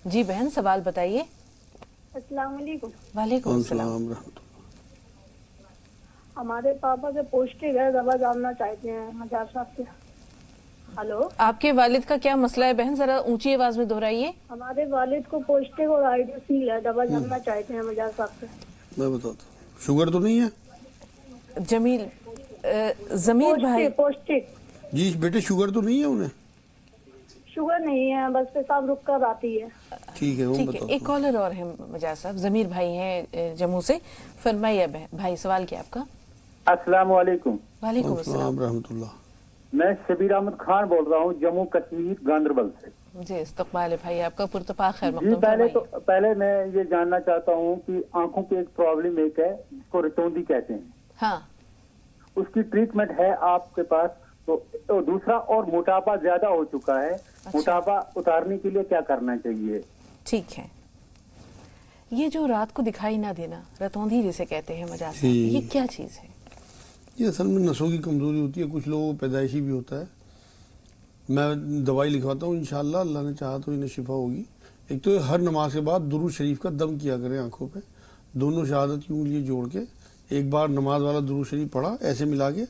جی بہن سوال بتائیے. السلام علیکم. وعلیکم السلام. ہمارے پاپا سے پوسٹنگ ہے، دوا جاننا چاہتے ہیں مجاز صاحب سے. ہلو، آپ کے والد کا کیا مسئلہ ہے بہن؟ ذرا اونچی آواز میں دہرائیے. ہمارے والد کو پوسٹنگ اور آئیڈیوسیل ہے، دوا جاننا چاہتے ہیں مجاز صاحب سے. میں بتاتا ہوں. شوگر تو نہیں ہے؟ جمیل ضمیر بھائی. پوسٹنگ جی بیٹے شوگر تو نہیں ہے انہیں؟ شوگر نہیں ہے، بس پیشاب رک کر آتی ہے. ٹھیک ہے، وہ ٹھیک ہے. بتاؤ. ایک کالر اور ہے مجاز صاحب، ضمیر بھائی ہیں جموں سے. فرمائیے بھائی، سوال کیا آپ کا؟ السلام علیکم. وعلیکم السلام. رحمۃ اللہ. میں شبیر احمد خان بول رہا ہوں جموں کشمیر گاندربل سے. جی استقبال ہے بھائی آپ کا، پرتپا خیر جی مقدم. پہلے میں یہ جاننا چاہتا ہوں کہ آنکھوں کی ایک پرابلم ایک ہے جس کو رتوندی کہتے ہیں، ہاں اس کی ٹریٹمنٹ ہے آپ کے پاس؟ تو دوسرا، اور موٹاپا زیادہ ہو چکا ہے، موٹاپا اتارنے کے لیے کیا کرنا چاہیے؟ ٹھیک ہے. یہ جو رات کو دکھائی نہ دینا، رتوندی جسے کہتے ہیں مجاز صاحب، یہ کیا چیز ہے؟ یہ اصل میں نسوں کی کمزوری ہوتی ہے، کچھ لوگوں کو پیدائشی بھی ہوتا ہے. میں دوائی لکھواتا ہوں، انشاءاللہ اللہ نے چاہا تو انہیں شفا ہوگی. ایک تو ہر نماز کے بعد درود شریف کا دم کیا کریں آنکھوں پہ، دونوں شہادت کی انگلیاں جوڑ کے ایک بار نماز والا درود شریف پڑھا ایسے ملا کے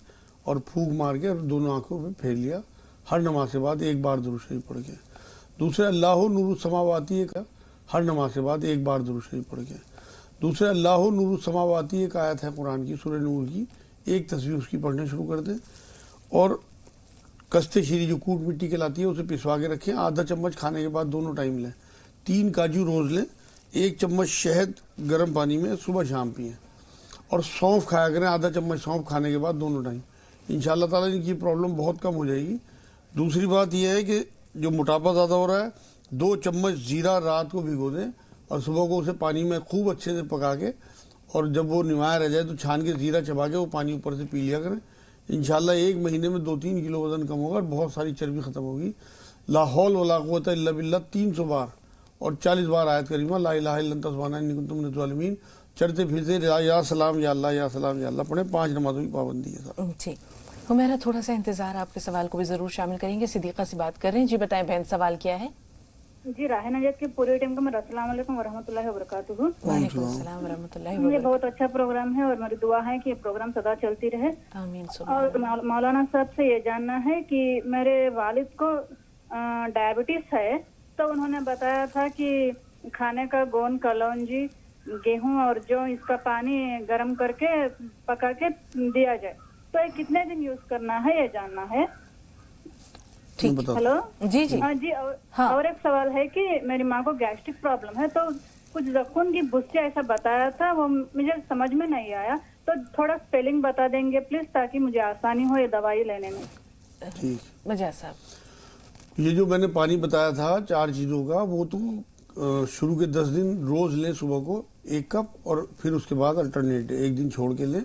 اور پھونک مار کے دونوں آنکھوں پہ پھیر لیا. ہر نماز کے بعد ایک بار درود شریف پڑھ کے. دوسرے اللہ نور السماواتی کا ہر نماز کے بعد ایک بار درود شریف پڑھ کے. دوسرے اللہ نور السماواتی ایک آیت ہے قرآن کی سورہ نور کی، ایک تصویر اس کی پڑھنے شروع کر دیں. اور کستے شیری جو کوٹ مٹی کہلاتی ہے اسے پسوا کے رکھیں. آدھا چمچ کھانے کے بعد دونوں ٹائم لیں. 3 کاجو روز لیں. 1 چمچ شہد گرم پانی میں صبح شام پئیں. اور سونف کھایا کریں، آدھا چمچ سونف کھانے کے بعد دونوں ٹائم. انشاءاللہ تعالیٰ ان کی پرابلم بہت کم ہو جائے گی. دوسری بات یہ ہے کہ جو موٹاپا زیادہ ہو رہا ہے، 2 چمچ زیرہ رات کو بھگو دیں اور صبح کو اسے پانی میں خوب اچھے سے پکا کے، اور جب وہ نمایاں رہ جائے تو چھان کے زیرہ چبا کے وہ پانی اوپر سے پی لیا کریں. انشاءاللہ 1 مہینے میں 2-3 کلو وزن کم ہوگا اور بہت ساری چربی ختم ہوگی. لا حول ولا قوت الا باللہ 300 بار اور 40 بار آیت کریمہ لا الہ الا انت سبحانک انی کنت من الظالمین چڑھتے پھرتے یا سلام یا اللہ یا سلام یا اللہ پڑھیں. 5 نمازوں کی پابندی ہے صاحب. جی ہمیرا تھوڑا سا انتظار، آپ کے سوال کو بھی ضرور شامل کریں گے. صدیقہ سے بات کر رہے ہیں. جی بتائیں بہن، سوال کیا ہے؟ جی راہ نجات کے پورے ٹیم کو السلام علیکم ورحمۃ اللہ وبرکاتہ. وعلیکم السلام ورحمۃ اللہ یہ وبرکاتہ. بہت اچھا پروگرام ہے اور میری دعا ہے کہ یہ پروگرام سدا چلتی رہے. آمین. اور مولانا صاحب سے یہ جاننا ہے کہ میرے والد کو ڈائبٹیز ہے، تو انہوں نے بتایا تھا کہ کھانے کا گون کلونجی گیہوں اور جو اس کا پانی گرم کر کے پکا کے دیا جائے، تو یہ کتنے دن یوز کرنا ہے یہ جاننا ہے. ٹھیک. ہلو جی جی جی. اور ایک سوال ہے کہ میری ماں کو گیسٹرک پرابلم ہے، تو کچھ زخم کی بستی ایسا بتایا تھا، وہ مجھے سمجھ میں نہیں آیا، تو تھوڑا اسپیلنگ بتا دیں گے پلیز تاکہ مجھے آسانی ہو یہ دوائی لینے میں. ٹھیک. مجاز صاحب، یہ جو میں نے پانی بتایا تھا 4 چیزوں کا، وہ تو شروع کے 10 دن روز لیں صبح کو 1 کپ، اور پھر اس کے بعد الٹرنیٹ 1 دن چھوڑ کے لیں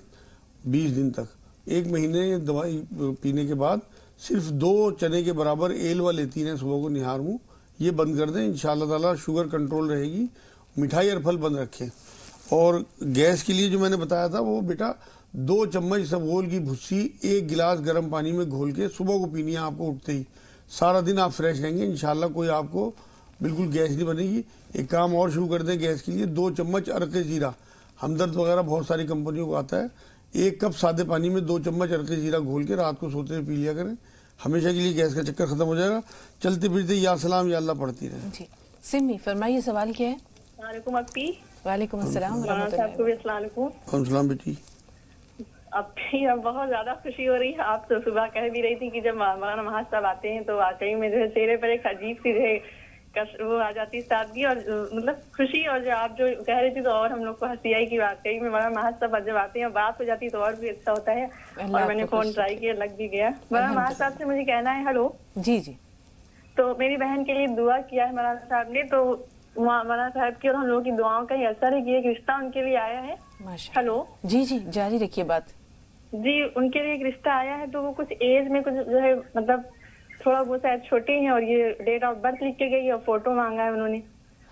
20 دن تک. 1 مہینے یہ دوائی پینے کے بعد صرف 2 چنے کے برابر ایلوا لیتی ہیں صبح کو نہار منہ. یہ بند کر دیں، انشاءاللہ تعالیٰ شوگر کنٹرول رہے گی. مٹھائی اور پھل بند رکھیں. اور گیس کے لیے جو میں نے بتایا تھا وہ بیٹا 2 چمچ سبغول کی بھسی 1 گلاس گرم پانی میں گھول کے صبح کو پینی ہے آپ کو اٹھتے ہی. سارا دن آپ فریش رہیں گے انشاءاللہ، کوئی آپ کو بالکل گیس نہیں بنے گی۔ ایک کام اور شروع کر دیں گیس کے لیے، 2 چمچ عرق زیرہ، ہمدرد وغیرہ بہت ساری کمپنیوں کو آتا ہے، 1 کپ سادے پانی میں 2 چمچ عرق زیرہ گھول کے رات کو سوتے ہوئے پی لیا کریں، ہمیشہ کے لیے گیس کا چکر ختم ہو جائے گا۔ چلتے پھرتے یا سلام یا اللہ پڑھتی رہیں۔ جی سمی فرمائیے، سوال کیا ہے؟ السلام علیکم اپی۔ وعلیکم السلام ورحمۃ مولانا صاحب کو بھی اللہ۔ السلام علیکم۔ وعلیکم السلام بیٹی۔ اپی اب بہت زیادہ خوشی ہو رہی ہے، آپ تو صبح کہہ بھی رہی تھی کہ جب مولانا محاذ صاحب آتے ہیں تو واقعی میں جو ہے چہرے پر ایک عجیب سی جو ہے وہ آ جاتی سادگی اور مطلب خوشی، اور جو آپ جو کہہ رہی تھی تو اور ہم لوگ کو ہنسی آئی کہ واقعی میں مولانا محاذ صاحب جب آتے ہیں بات ہو جاتی ہے تو اور بھی اچھا ہوتا ہے۔ اور میں نے فون ٹرائی کیا، لگ بھی گیا۔ مولانا محاذ صاحب سے مجھے کہنا ہے ہلو۔ جی جی، تو میری بہن کے لیے دعا کیا ہے مولانا صاحب نے، تو مولانا صاحب کی اور ہم لوگوں کی دعاؤں کا ہی اثر ہے کہ ایک رشتہ ان کے لیے آیا ہے۔ ہلو جی جی، جاری رکھیے بات۔ جی ان کے لیے ایک رشتہ آیا ہے، تو وہ کچھ ایج میں کچھ جو ہے مطلب تھوڑا وہ شاید چھوٹے ہیں، اور یہ ڈیٹ آف برتھ لکھ کے گئی اور فوٹو مانگا ہے انہوں نے۔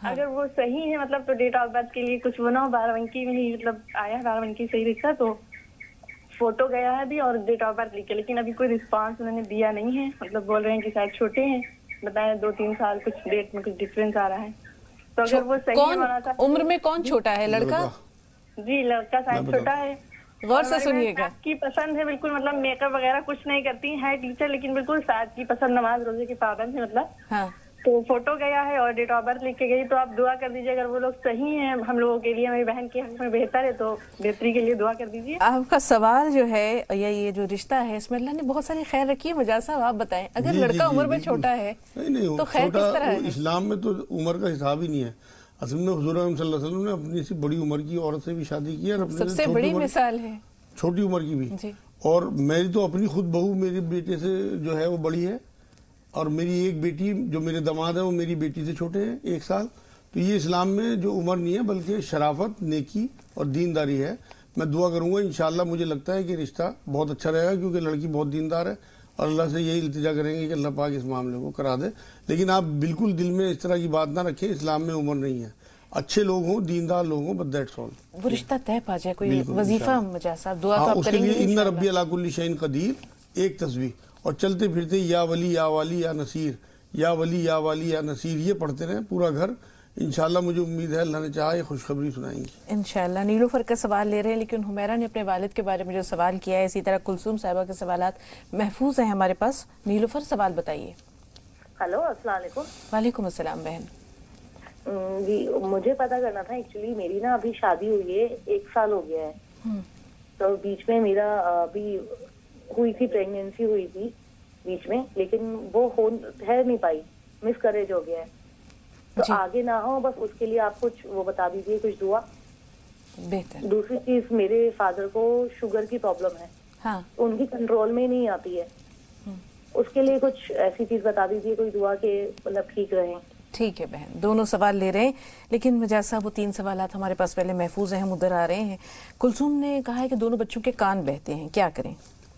اگر وہ صحیح ہے مطلب تو ڈیٹ آف برتھ کے لیے کچھ وہ نہ ہو، 12 میں ہی مطلب آیا ہے 12 صحیح رشتہ، تو فوٹو گیا ہے بھی اور ڈیٹ آف برتھ لکھ کے، لیکن ابھی کوئی رسپانس انہوں نے دیا نہیں ہے، مطلب بول رہے ہیں کہ شاید چھوٹے ہیں، بتائیں 2-3 سال کچھ ڈیٹ میں کچھ ڈفرینس آ رہا ہے۔ تو اگر وہ صحیح ہے، عمر میں کون چھوٹا ہے؟ لڑکا؟ جی لڑکا شاید چھوٹا ہے۔ غور سے سنیے گا۔ کی پسند ہے بالکل، مطلب میک اپ وغیرہ کچھ نہیں کرتی ہے ٹیچر، لیکن بالکل ساتھ کی پسند، نماز روزے کی پابند ہے مطلب۔ ہاں، تو فوٹو گیا ہے اور ڈیٹ آف برتھ لکھ کے گئی، تو آپ دعا کر دیجیے، اگر وہ لوگ صحیح ہیں ہم لوگوں کے لیے، میری بہن کے حق میں بہتر ہے، تو بہتری کے لیے دعا کر دیجیے۔ آپ کا سوال جو ہے یا یہ جو رشتہ ہے اس میں اللہ نے بہت ساری خیر رکھی ہے۔ مجاز صاحب آپ بتائیں، اگر لڑکا عمر میں چھوٹا ہے تو خیر کس طرح ہے؟ اسلام میں تو عمر کا حساب ہی نہیں ہے۔ اصل میں حضور صلی اللہ علیہ وسلم نے اپنی سے بڑی عمر کی عورت سے بھی شادی کی ہے، سب سے بڑی مثال ہے چھوٹی عمر کی بھی۔ اور میری تو اپنی خود بہو میرے بیٹے سے جو ہے وہ بڑی ہے، اور میری ایک بیٹی جو میرے داماد ہے وہ میری بیٹی سے چھوٹے ہیں 1 سال۔ تو یہ اسلام میں جو عمر نہیں ہے بلکہ شرافت، نیکی اور دینداری ہے۔ میں دعا کروں گا انشاءاللہ، مجھے لگتا ہے کہ رشتہ بہت اچھا رہے گا، کیونکہ لڑکی بہت دیندار ہے، اور اللہ سے یہی التجا کریں گے کہ اللہ پاک اس معاملے کو کرا دے۔ لیکن آپ بالکل دل میں اس طرح کی بات نہ رکھیں، اسلام میں عمر نہیں ہے، اچھے لوگ ہوں، دیندار لوگ ہوں، بس دیٹس آل۔ وہ رشتہ طے پا جائے، کوئی وظیفہ مجاز صاحب دعا تو آپ کریں گے؟ اس کے لیے ان ربی علی کل شیء قدیر، ایک تسبیح، اور چلتے پھرتے یا ولی یا والی یا نصیر، یا ولی یا والی یا نصیر، یہ پڑھتے رہیں پورا گھر، انشاءاللہ مجھے امید ہے اللہ نے چاہا یہ خوشخبری سنائیں گی انشاءاللہ۔ نیلوفر کا سوال لے رہے ہیں، لیکن حمیرہ نے اپنے والد کے بارے میں جو سوال کیا ہے، اسی طرح کلثوم صاحبہ کے سوالات محفوظ ہیں ہمارے پاس۔ نیلوفر سوال بتائیے۔ ہلو السلام علیکم۔ وعلیکم السلام بہن۔ جی مجھے پتا کرنا تھا، ایکچولی میری نا ابھی شادی ہوئی ہے، 1 سال ہو گیا ہے، تو بیچ میں میرا ابھی ہوئی تھی، پریگنینسی ہوئی تھی بیچ میں، لیکن وہ ٹھہر نہیں پائی، مس کریج ہو گیا ہے، تو آگے نہ ہو، بس اس کے لیے آپ کچھ وہ بتا دیجیے، کچھ دعا۔ بہتر۔ دوسری چیز، میرے فادر کو شوگر کی پرابلم ہے، ہاں، ان کی کنٹرول میں نہیں آتی ہے، اس کے لیے کچھ ایسی چیز بتا دیجیے، کوئی دعا کے مطلب ٹھیک رہیں۔ ٹھیک ہے بہن، دونوں سوال لے رہے ہیں، لیکن مجاز صاحب وہ 3 سوالات ہمارے پاس پہلے محفوظ ہیں، ہم ادھر آ رہے ہیں۔ کلثوم نے کہا ہے کہ دونوں بچوں کے کان بہتے ہیں، کیا کریں؟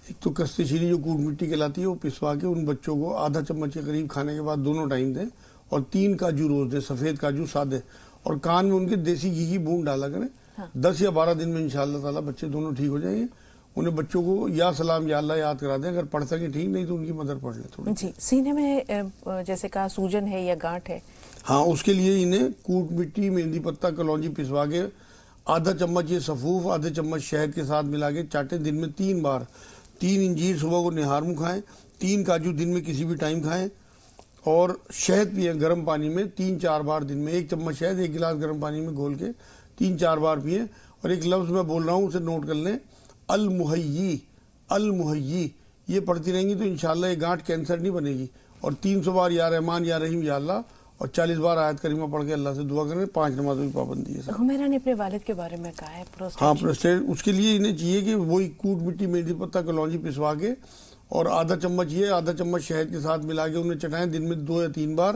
ایک تو کستی چینی جو کوٹ مٹی کہلاتی ہے وہ پسوا کے ان بچوں کو آدھا چمچ کے قریب کھانے کے بعد دونوں ٹائم دیں، اور 3 کاجو روز دیں، سفید کاجو سادے، اور کان میں ان کے دیسی گھی کی بوند ڈالا کریں۔ 10 یا 12 دن میں انشاءاللہ تعالیٰ بچے دونوں ٹھیک ہو جائیں گے۔ انہیں بچوں کو یا سلام یا اللہ یاد کرا دیں، اگر پڑھ سکیں ٹھیک، نہیں تو ان کی مدر پڑھ لیں تھوڑی۔ جی، سینے میں جیسے کہا سوجن ہے یا گانٹھ ہے، ہاں اس کے لیے انہیں کوٹ مٹی، مہندی پتہ، کلونجی پسوا کے آدھا چمچ یہ سفوف، آدھے چمچ شہد کے ساتھ ملا کے چاٹیں، دن میں 3 بار۔ 3 انجیر صبح کو نہار منہ کھائیں، 3 کاجو دن میں کسی بھی ٹائم کھائیں، اور شہد پئیں گرم پانی میں 3-4 بار دن میں، 1 چمچ شہد 1 گلاس گرم پانی میں گھول کے 3-4 بار پئیں۔ اور ایک لفظ میں بول رہا ہوں اسے نوٹ کر لیں، المحیی، المحیی، یہ پڑھتی رہیں گی تو انشاءاللہ یہ گانٹھ کینسر نہیں بنے گی۔ اور 300 بار یا رحمان یا رحیم یا اللہ، اور 40 بار آیت کریمہ پڑھ کے اللہ سے دعا کریں۔ 5 نمازوں کی پابندی ہے۔ حمیرہ نے اپنے والد کے بارے میں کہا ہے ہاں پروسٹیٹ، اس کے لیے انہیں چاہیے کہ وہی کوٹ مٹی، مہندی پتہ، کلونجی پسوا کے، اور آدھا چمچ یہ، آدھا چمچ شہد کے ساتھ ملا کے انہیں چٹائیں، دن میں 2 یا 3 بار۔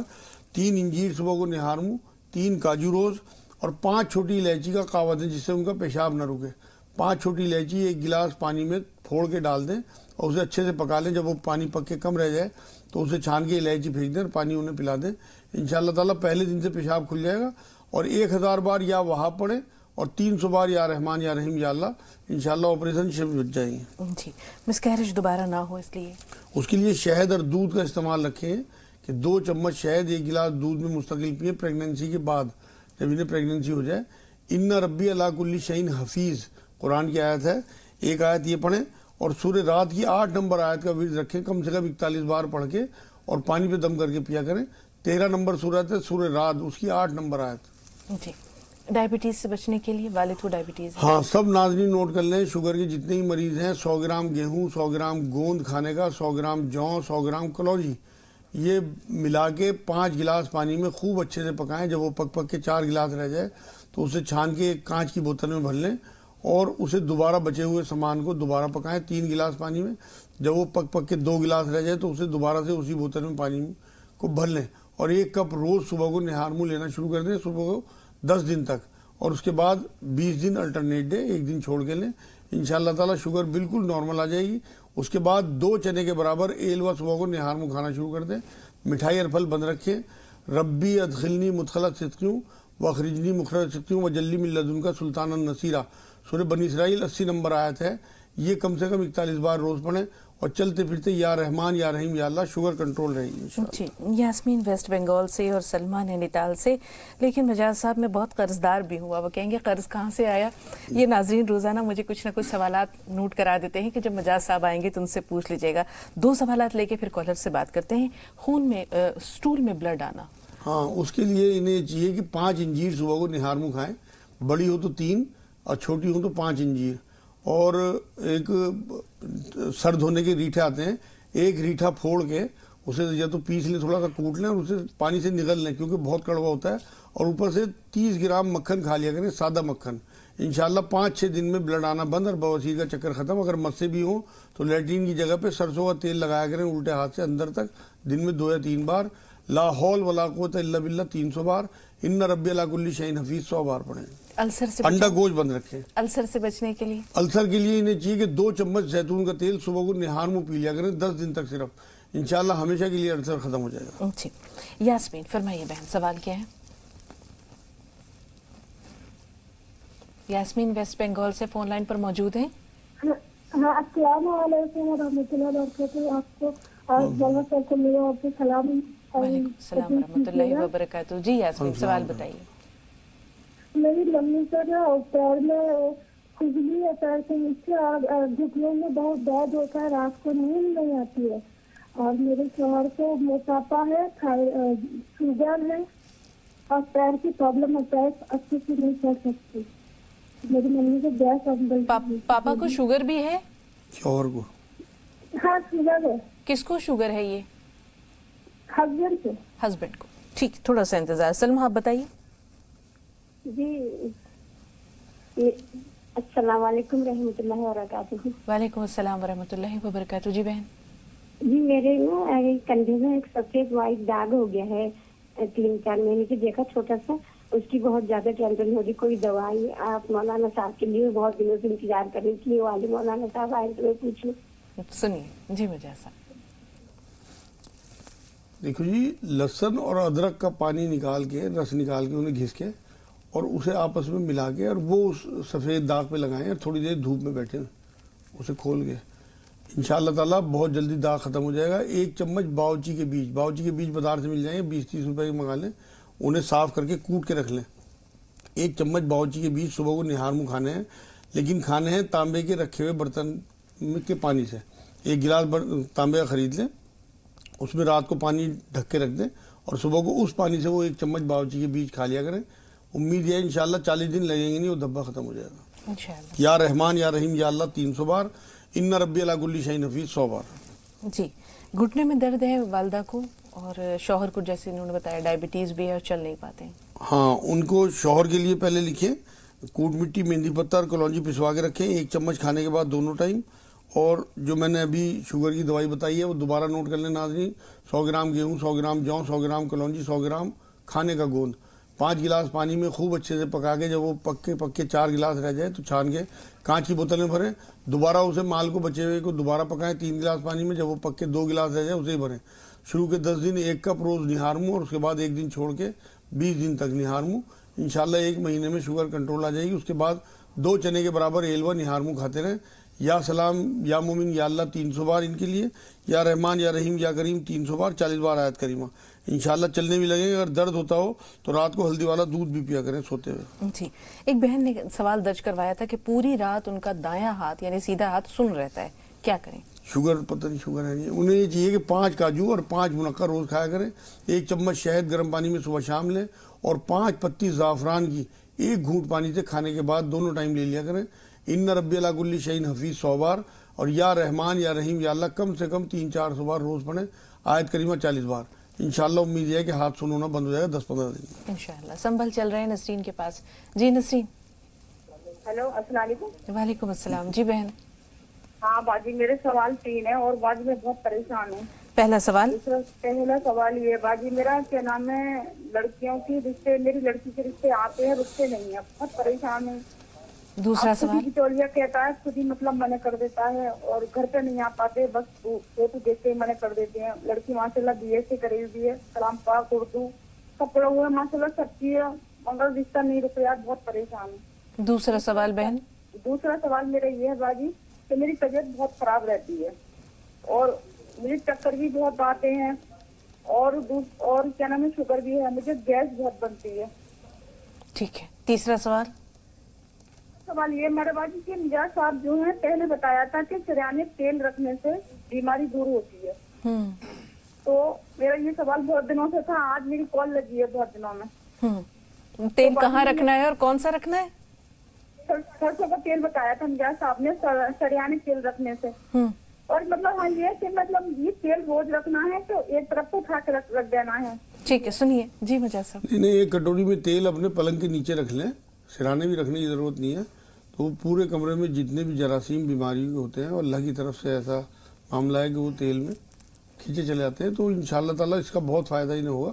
3 انجیر صبح کو نہار منہ، 3 کاجو روز، اور 5 چھوٹی الائچی کا قہوہ دیں جس سے ان کا پیشاب نہ رکے۔ 5 چھوٹی الائچی 1 گلاس پانی میں پھوڑ کے ڈال دیں، اور اسے اچھے سے پکا لیں۔ جب وہ پانی پک کے کم رہ جائے تو اسے چھان کے الائچی پھینک دیں اور پانی انہیں پلا دیں۔ انشاءاللہ تعالیٰ پہلے دن سے پیشاب کھل جائے گا۔ اور 1000 بار یا وہاب پڑھیں، اور 300 بار یا رحمان یا رحیم یا اللہ، انشاءاللہ آپریشن شفٹ بچ جائیں گے۔ جی، مسکیریج دوبارہ نہ ہو اس لیے اس کے لیے شہد اور دودھ کا استعمال رکھیں کہ 2 چمچ شہد 1 گلاس دودھ میں مستقل پئیں پریگننسی کے بعد، جب انہیں پریگننسی ہو جائے۔ ان ربی علی کل شیء حفیظ قرآن کی آیت ہے، ایک آیت یہ پڑھیں اور سورہ رات کی 8 نمبر آیت کا ورد رکھیں، کم سے کم 41 بار پڑھ کے اور پانی پہ دم کر کے پیا کریں۔ 13 نمبر سورت ہے سورہ رات، اس کی 8 نمبر آیت۔ جی، ڈائبٹیز سے بچنے کے لیے، والد کو ڈائبٹیز ہے؟ ہاں، سب ناظرین نوٹ کر لیں، شوگر کے جتنے ہی مریض ہیں 100 گرام گیہوں، 100 گرام گوند کھانے کا، 100 گرام جو، 100 گرام کلوجی، یہ ملا کے 5 گلاس پانی میں خوب اچھے سے پکائیں۔ جب وہ پک کے 4 گلاس رہ جائے تو اسے چھان کے ایک کانچ کی بوتل میں بھر لیں اور اسے دوبارہ بچے ہوئے سامان کو دوبارہ پکائیں 3 گلاس پانی میں۔ جب وہ پک کے 2 گلاس رہ جائے تو اسے دوبارہ سے اسی بوتل میں پانی کو بھر لیں اور 1 کپ روز صبح کو نہار منہ لینا شروع کر دیں، صبح کو 10 دن تک، اور اس کے بعد 20 دن الٹرنیٹ ڈے، 1 دن چھوڑ کے لیں۔ انشاءاللہ تعالی شوگر بالکل نارمل آ جائے گی۔ اس کے بعد 2 چنے کے برابر ایلوا صبح کو نہار منہ کھانا شروع کر دیں۔ مٹھائی اور پھل بند رکھیں۔ ربی ادخلنی مدخلۃ صدقیوں واخرجنی مخرج صدقیوں وجلی من لدنک سلطانا نصیرا، سورہ بنی اسرائیل 80 نمبر آیت ہے۔ یہ کم سے کم 41 بار روز پڑھیں اور چلتے پھرتے یا رحمان یا رحیم یا اللہ، شوگر کنٹرول رہے گی۔ جی، یاسمین ویسٹ بنگال سے اور سلمہ نینی تال سے، لیکن مجاز صاحب میں بہت قرض دار بھی ہوں۔ وہ کہیں گے قرض کہاں سے آیا؟ یہ ناظرین روزانہ مجھے کچھ نہ کچھ سوالات نوٹ کرا دیتے ہیں کہ جب مجاز صاحب آئیں گے تو ان سے پوچھ لیجیے گا۔ 2 سوالات لے کے پھر کالر سے بات کرتے ہیں۔ خون میں سٹول میں بلڈ آنا، ہاں، اس کے لیے انہیں چاہیے کہ 5 انجیر صبح کو نہار منہ کھائیں، بڑی ہو تو 3 اور چھوٹی ہو تو 5 انجیر، اور ایک سر دھونے کے ریٹھے آتے ہیں، ایک ریٹھا پھوڑ کے اسے یا تو پیس لیں، تھوڑا سا کوٹ لیں اور اسے پانی سے نگل لیں کیونکہ بہت کڑوا ہوتا ہے، اور اوپر سے 30 گرام مکھن کھا لیا کریں، سادہ مکھن۔ انشاءاللہ 5-6 دن میں بلڈ آنا بند اور بواسیر کا چکر ختم۔ اگر مسے بھی ہوں تو لیٹرین کی جگہ پہ سرسوں کا تیل لگایا کریں الٹے ہاتھ سے اندر تک، دن میں 2 یا 3 بار۔ لا حول ولا قوت الا باللہ 300 بار۔ ان ربی علی کل شیء حفیظ 100 بار پڑھیں۔ السر سے انڈا گوشت بند رکھیں۔ السر سے بچنے کے لیے؟ السر کے لیے انہیں چاہیے کہ 2 چمچ زیتون کا تیل صبح کو نہار منہ پی لیا کریں 10 دن تک صرف، انشاءاللہ ہمیشہ کے لیے السر ختم ہو جائے گا۔ جی، یاسمین فرمائیے بہن، سوال کیا ہے؟ یاسمین ویسٹ بنگال سے فون لائن پر موجود ہیں۔ ہاں، السلام علیکم ورحمۃ اللہ وبرکاتہ۔ آپ کو آپ کو سلام۔ وعلیکم السلام ورحمۃ اللہ وبرکاتہ۔ جی یاسمین، سوال بتائیے۔ میری ممی کا جو پیر میں کھجلی ہے، پیر کے نیچے اور گھٹنوں میں بہت درد ہوتا ہے، رات کو نیند نہیں آتی ہے، اور میرے شوہر کو موٹاپا ہے، شوگر ہے اور پیر کی پرابلم ہے، پیر اچھے سے نہیں چل سکتی۔ میری ممی کو گیس پاپا کو شوگر بھی ہے؟ شوہر کو؟ ہاں شوگر ہے۔ کس کو شوگر ہے یہ؟ ہسبینڈ کو۔ ہسبینڈ کو، ٹھیک، تھوڑا سا انتظار۔ سلمہ آپ بتائیے۔ جی، السلام علیکم رحمۃ اللہ وبرکاتہ۔ وعلیکم السلام ورحمۃ اللہ وبرکاتہ۔ جی بہن۔ جی، میرے نا کندھے میں ایک سفید وائٹ داغ ہو گیا ہے، 3-4 مہینے کی دیکھا چھوٹا سا، اس کی بہت زیادہ ٹینشن ہو رہی۔ کوئی دوائی آپ مولانا صاحب کے لیے بہت دنوں سے انتظار کر رہی تھی، والے مولانا صاحب آئے تو میں پوچھوں۔ سنیے جی مجاز صاحب۔ دیکھو جی، لہسن اور ادرک کا پانی نکال کے، رس نکال کے انہیں گھس کے اور اسے آپس میں ملا کے اور وہ اس سفید داغ پہ لگائیں اور تھوڑی دیر دھوپ میں بیٹھیں، اسے کھول کے انشاءاللہ تعالیٰ بہت جلدی داغ ختم ہو جائے گا۔ 1 چمچ باورچی کے بیج بازار سے مل جائیں گے، 20-30 روپے کے منگا لیں، انہیں صاف کر کے کوٹ کے رکھ لیں۔ 1 چمچ باورچی کے بیج صبح کو نہار منہ کھانے ہیں، لیکن کھانے ہیں تانبے کے رکھے ہوئے برتن کے پانی سے۔ 1 گلاس تانبے کا خرید لیں، اس میں رات کو پانی ڈھک کے رکھ دیں اور صبح کو اس پانی سے وہ 1 چمچ باورچی کے بیج کھا لیا کریں۔ امید ہے انشاءاللہ 40 دن لگیں گے نہیں، وہ دھبا ختم ہو جائے گا انشاءاللہ۔ یا رحمان یا رحیم یا اللہ 300 بار۔ ان ربی علی کل شیء حفیظ 100 بار۔ جی، گھٹنے میں درد ہے والدہ کو، اور شوہر کو جیسے انہوں نے بتایا ڈائبٹیز بھی ہے اور چل نہیں پاتے ہیں۔ ہاں، ان کو شوہر کے لیے پہلے لکھیں، کوٹ مٹی، مہندی پتہ اور کلونجی پسوا کے رکھیں 1 چمچ کھانے کے بعد دونوں ٹائم۔ اور جو میں نے ابھی شوگر کی دوائی بتائی ہے وہ دوبارہ نوٹ کر لیں ناظرین۔ 100 گرام گیہوں، 100 گرام جو، 100 گرام کلونجی، 100 گرام کھانے کا گوند، 5 گلاس پانی میں خوب اچھے سے پکا کے جب وہ پک کے 4 گلاس رہ جائے تو چھان کے کانچ کی بوتل میں بھریں، دوبارہ اسے مال کو بچے ہوئے کو دوبارہ پکائیں 3 گلاس پانی میں، جب وہ پک کے 2 گلاس رہ جائے اسے ہی بھریں۔ شروع کے 10 دن 1 کپ روز نہار منہ، اور اس کے بعد 1 دن چھوڑ کے 20 دن تک نہار منہ۔ انشاءاللہ 1 مہینے میں شوگر کنٹرول آ جائے گی۔ اس کے بعد 2 چنے کے برابر ایلوا نہارمو کھاتے رہیں۔ یا سلام یا مومن یا اللہ 300 بار ان کے لیے، یا رحمان یا رحیم یا کریم 300 بار، 40 بار آیت کریمہ۔ انشاءاللہ چلنے بھی لگیں گے۔ اگر درد ہوتا ہو تو رات کو ہلدی والا دودھ بھی پیا کریں سوتے ہوئے۔ جی، ایک بہن نے سوال درج کروایا تھا کہ پوری رات ان کا دایاں ہاتھ یعنی سیدھا ہاتھ سن رہتا ہے، کیا کریں؟ شوگر پتہ نہیں شوگر ہے نہیں، انہیں یہ چاہیے کہ 5 کاجو اور 5 منقع روز کھایا کریں۔ 1 چمچ شہد گرم پانی میں صبح شام لیں، اور 5 پتی زعفران کی 1 گھونٹ پانی سے کھانے کے بعد دونوں ٹائم لے لیا کریں۔ ان ربی علی کل شیء حفیظ 100 بار، اور یا رحمان یا رحیم یا اللہ کم سے کم 300-400 بار روز پڑھیں۔ آیت کریمہ 40 بار۔ انشاءاللہ امید ہے کہ ہاتھ سن ہونا بند ہو جائے گا 10-15 دن میں انشاءاللہ۔ سنبھل چل رہے ہیں نسرین کے پاس۔ جی نسرین۔ ہیلو، السلام علیکم۔ وعلیکم السلام۔ جی بہن۔ ہاں باجی، میرے سوال 3 ہیں اور باجی میں بہت پریشان ہوں۔ پہلا سوال۔ پہلا سوال یہ باجی، میرا کیا نام ہے، لڑکیوں کی رشتے، میری لڑکی کے رشتے آتے ہیں، رشتے نہیں ہیں، بہت پریشان ہوں۔ دوسرا سوال۔ بچولیا کہتا ہے خود ہی مطلب منع کر دیتا ہے، اور گھر پہ نہیں آ پاتے، بس فوٹو دیکھ کے منع کر دیتے ہیں۔ لڑکی ماشاءاللہ BA سے کری ہوئی ہے، کلام پاک اردو سب پڑھا ہوا ہے ماشاءاللہ، سب چیز ہے، مگر رشتہ نہیں رک رہا، بہت پریشان ہوں۔ دوسرا سوال بہن۔ دوسرا سوال میرا یہ ہے باجی کہ میری طبیعت بہت خراب رہتی ہے، اور مجھے چکر بھی بہت آتے ہیں، اور کیا نام ہے، شوگر بھی ہے، مجھے گیس بہت بنتی ہے۔ ٹھیک ہے۔ تیسرا سوال۔ سوال یہ میرے باجی کہ مجاز صاحب جو ہیں پہلے بتایا تھا کہ سریانے تیل رکھنے سے بیماری دور ہوتی ہے، تو میرا یہ سوال بہت دنوں سے تھا، آج میری کال لگی ہے بہت دنوں میں۔ تیل کہاں رکھنا ہے اور کون سا رکھنا ہے؟ سرسوں کا تیل بتایا تھا مجاز صاحب نے، سریانے تیل رکھنے سے، اور مطلب ہاں یہ کہ مطلب یہ تیل روز رکھنا ہے تو ایک طرف تو اٹھا کے رکھ دینا ہے۔ ٹھیک ہے، سنیے۔ جی مجاز صاحب۔ نہیں، 1 کٹوری میں تیل اپنے پلنگ کے نیچے رکھ لیں، سرانے بھی رکھنے کی ضرورت نہیں ہے، تو وہ پورے کمرے میں جتنے بھی جراثیم بیماری ہوتے ہیں، اور اللہ کی طرف سے ایسا معاملہ ہے کہ وہ تیل میں کھینچے چلے آتے ہیں، تو انشاءاللہ تعالیٰ اس کا بہت فائدہ انہیں ہوگا۔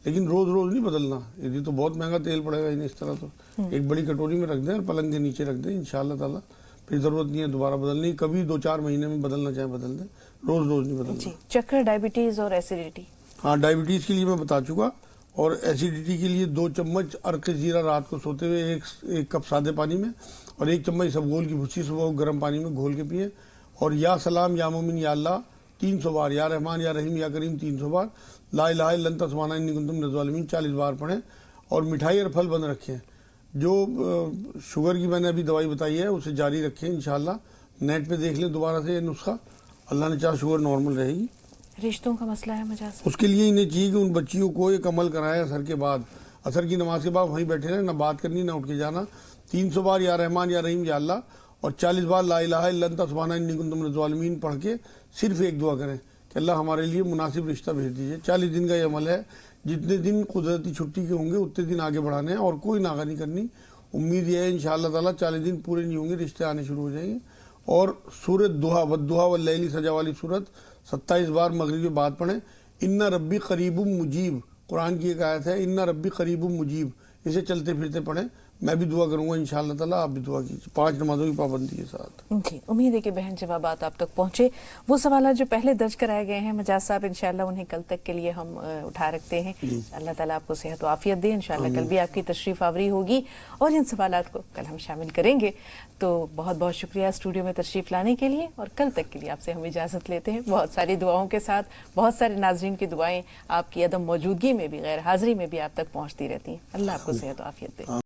لیکن روز روز نہیں بدلنا، یہ تو بہت مہنگا تیل پڑے گا انہیں، اس طرح تو 1 بڑی کٹوری میں رکھ دیں اور پلنگ کے نیچے رکھ دیں، انشاءاللہ تعالیٰ پھر ضرورت نہیں ہے دوبارہ بدلنے کی، کبھی 2-4 مہینے میں بدلنا چاہے بدل دیں، روز روز نہیں بدلنا۔ جی، چکر، ڈائبٹیز اور ایسیڈیٹی۔ ہاں، ڈائبٹیز کے لیے میں بتا چکا، اور ایسیڈیٹی کے لیے 2 چمچ عرق زیرہ رات کو سوتے ہوئے 1 کپ سادے پانی میں، اور 1 چمچ سبگول کی بھوسی صبح گرم پانی میں گھول کے پئیں، اور یا سلام یا مومن یا اللہ 300 بار، یا رحمان یا رحیم یا کریم 300 بار، لا الہ الا انت سبحانک انی کنت من الظالمین 40 بار پڑھیں، اور مٹھائی اور پھل بند رکھیں۔ جو شوگر کی میں نے ابھی دوائی بتائی ہے اسے جاری رکھیں، انشاءاللہ نیٹ پہ دیکھ لیں دوبارہ سے یہ نسخہ، اللہ نے چاہا شوگر نارمل رہے گی۔ رشتوں کا مسئلہ ہے مجاز، اس کے لیے انہیں چاہیے کہ ان بچیوں کو ایک عمل کرائے، اثر کے بعد، اثر کی نماز کے بعد وہیں بیٹھے رہیں، نہ بات کرنی نہ اٹھ کے جانا، 300 بار یا رحمان یا رحیم یا اللہ، اور 40 بار لا الہ الا انت سبحانک انی کنت من الظالمین پڑھ کے صرف ایک دعا کریں کہ اللہ ہمارے لیے مناسب رشتہ بھیج دیجیے۔ 40 دن کا یہ عمل ہے، جتنے دن قدرتی چھٹی کے ہوں گے اتنے دن آگے بڑھانے ہیں، اور کوئی ناغہ نہیں کرنی۔ امید یہ ہے انشاءاللہ تعالیٰ 40 دن پورے نہیں ہوں گے رشتے آنے شروع ہو جائیں گے۔ اور سورۃ دہا والدہا واللیل سجا والی سورت 27 بار مغرب کے بعد پڑھیں۔ ان ربی قریب مجیب، قرآن کی ایک آیت ہے، ان ربی قریب مجیب، اسے چلتے پھرتے پڑھیں۔ میں بھی دعا کروں گا انشاءاللہ تعالیٰ، آپ بھی دعا کیجیے 5 نمازوں کی پابندی کے ساتھ۔ جی، امید ہے کہ بہن جوابات آپ تک پہنچے۔ وہ سوالات جو پہلے درج کرائے گئے ہیں مجاز صاحب، انشاءاللہ انہیں کل تک کے لیے ہم اٹھا رکھتے ہیں۔ اللہ تعالیٰ آپ کو صحت و عافیت دے، انشاءاللہ کل بھی آپ کی تشریف آوری ہوگی اور ان سوالات کو کل ہم شامل کریں گے۔ تو بہت بہت شکریہ اسٹوڈیو میں تشریف لانے کے لیے، اور کل تک کے لیے آپ سے ہم اجازت لیتے ہیں، بہت ساری دعاؤں کے ساتھ۔ بہت سارے ناظرین کی دعائیں آپ کی عدم موجودگی میں بھی، غیر حاضری میں بھی آپ تک پہنچتی رہتی ہیں۔ اللہ آپ کو صحت و عافیت دے۔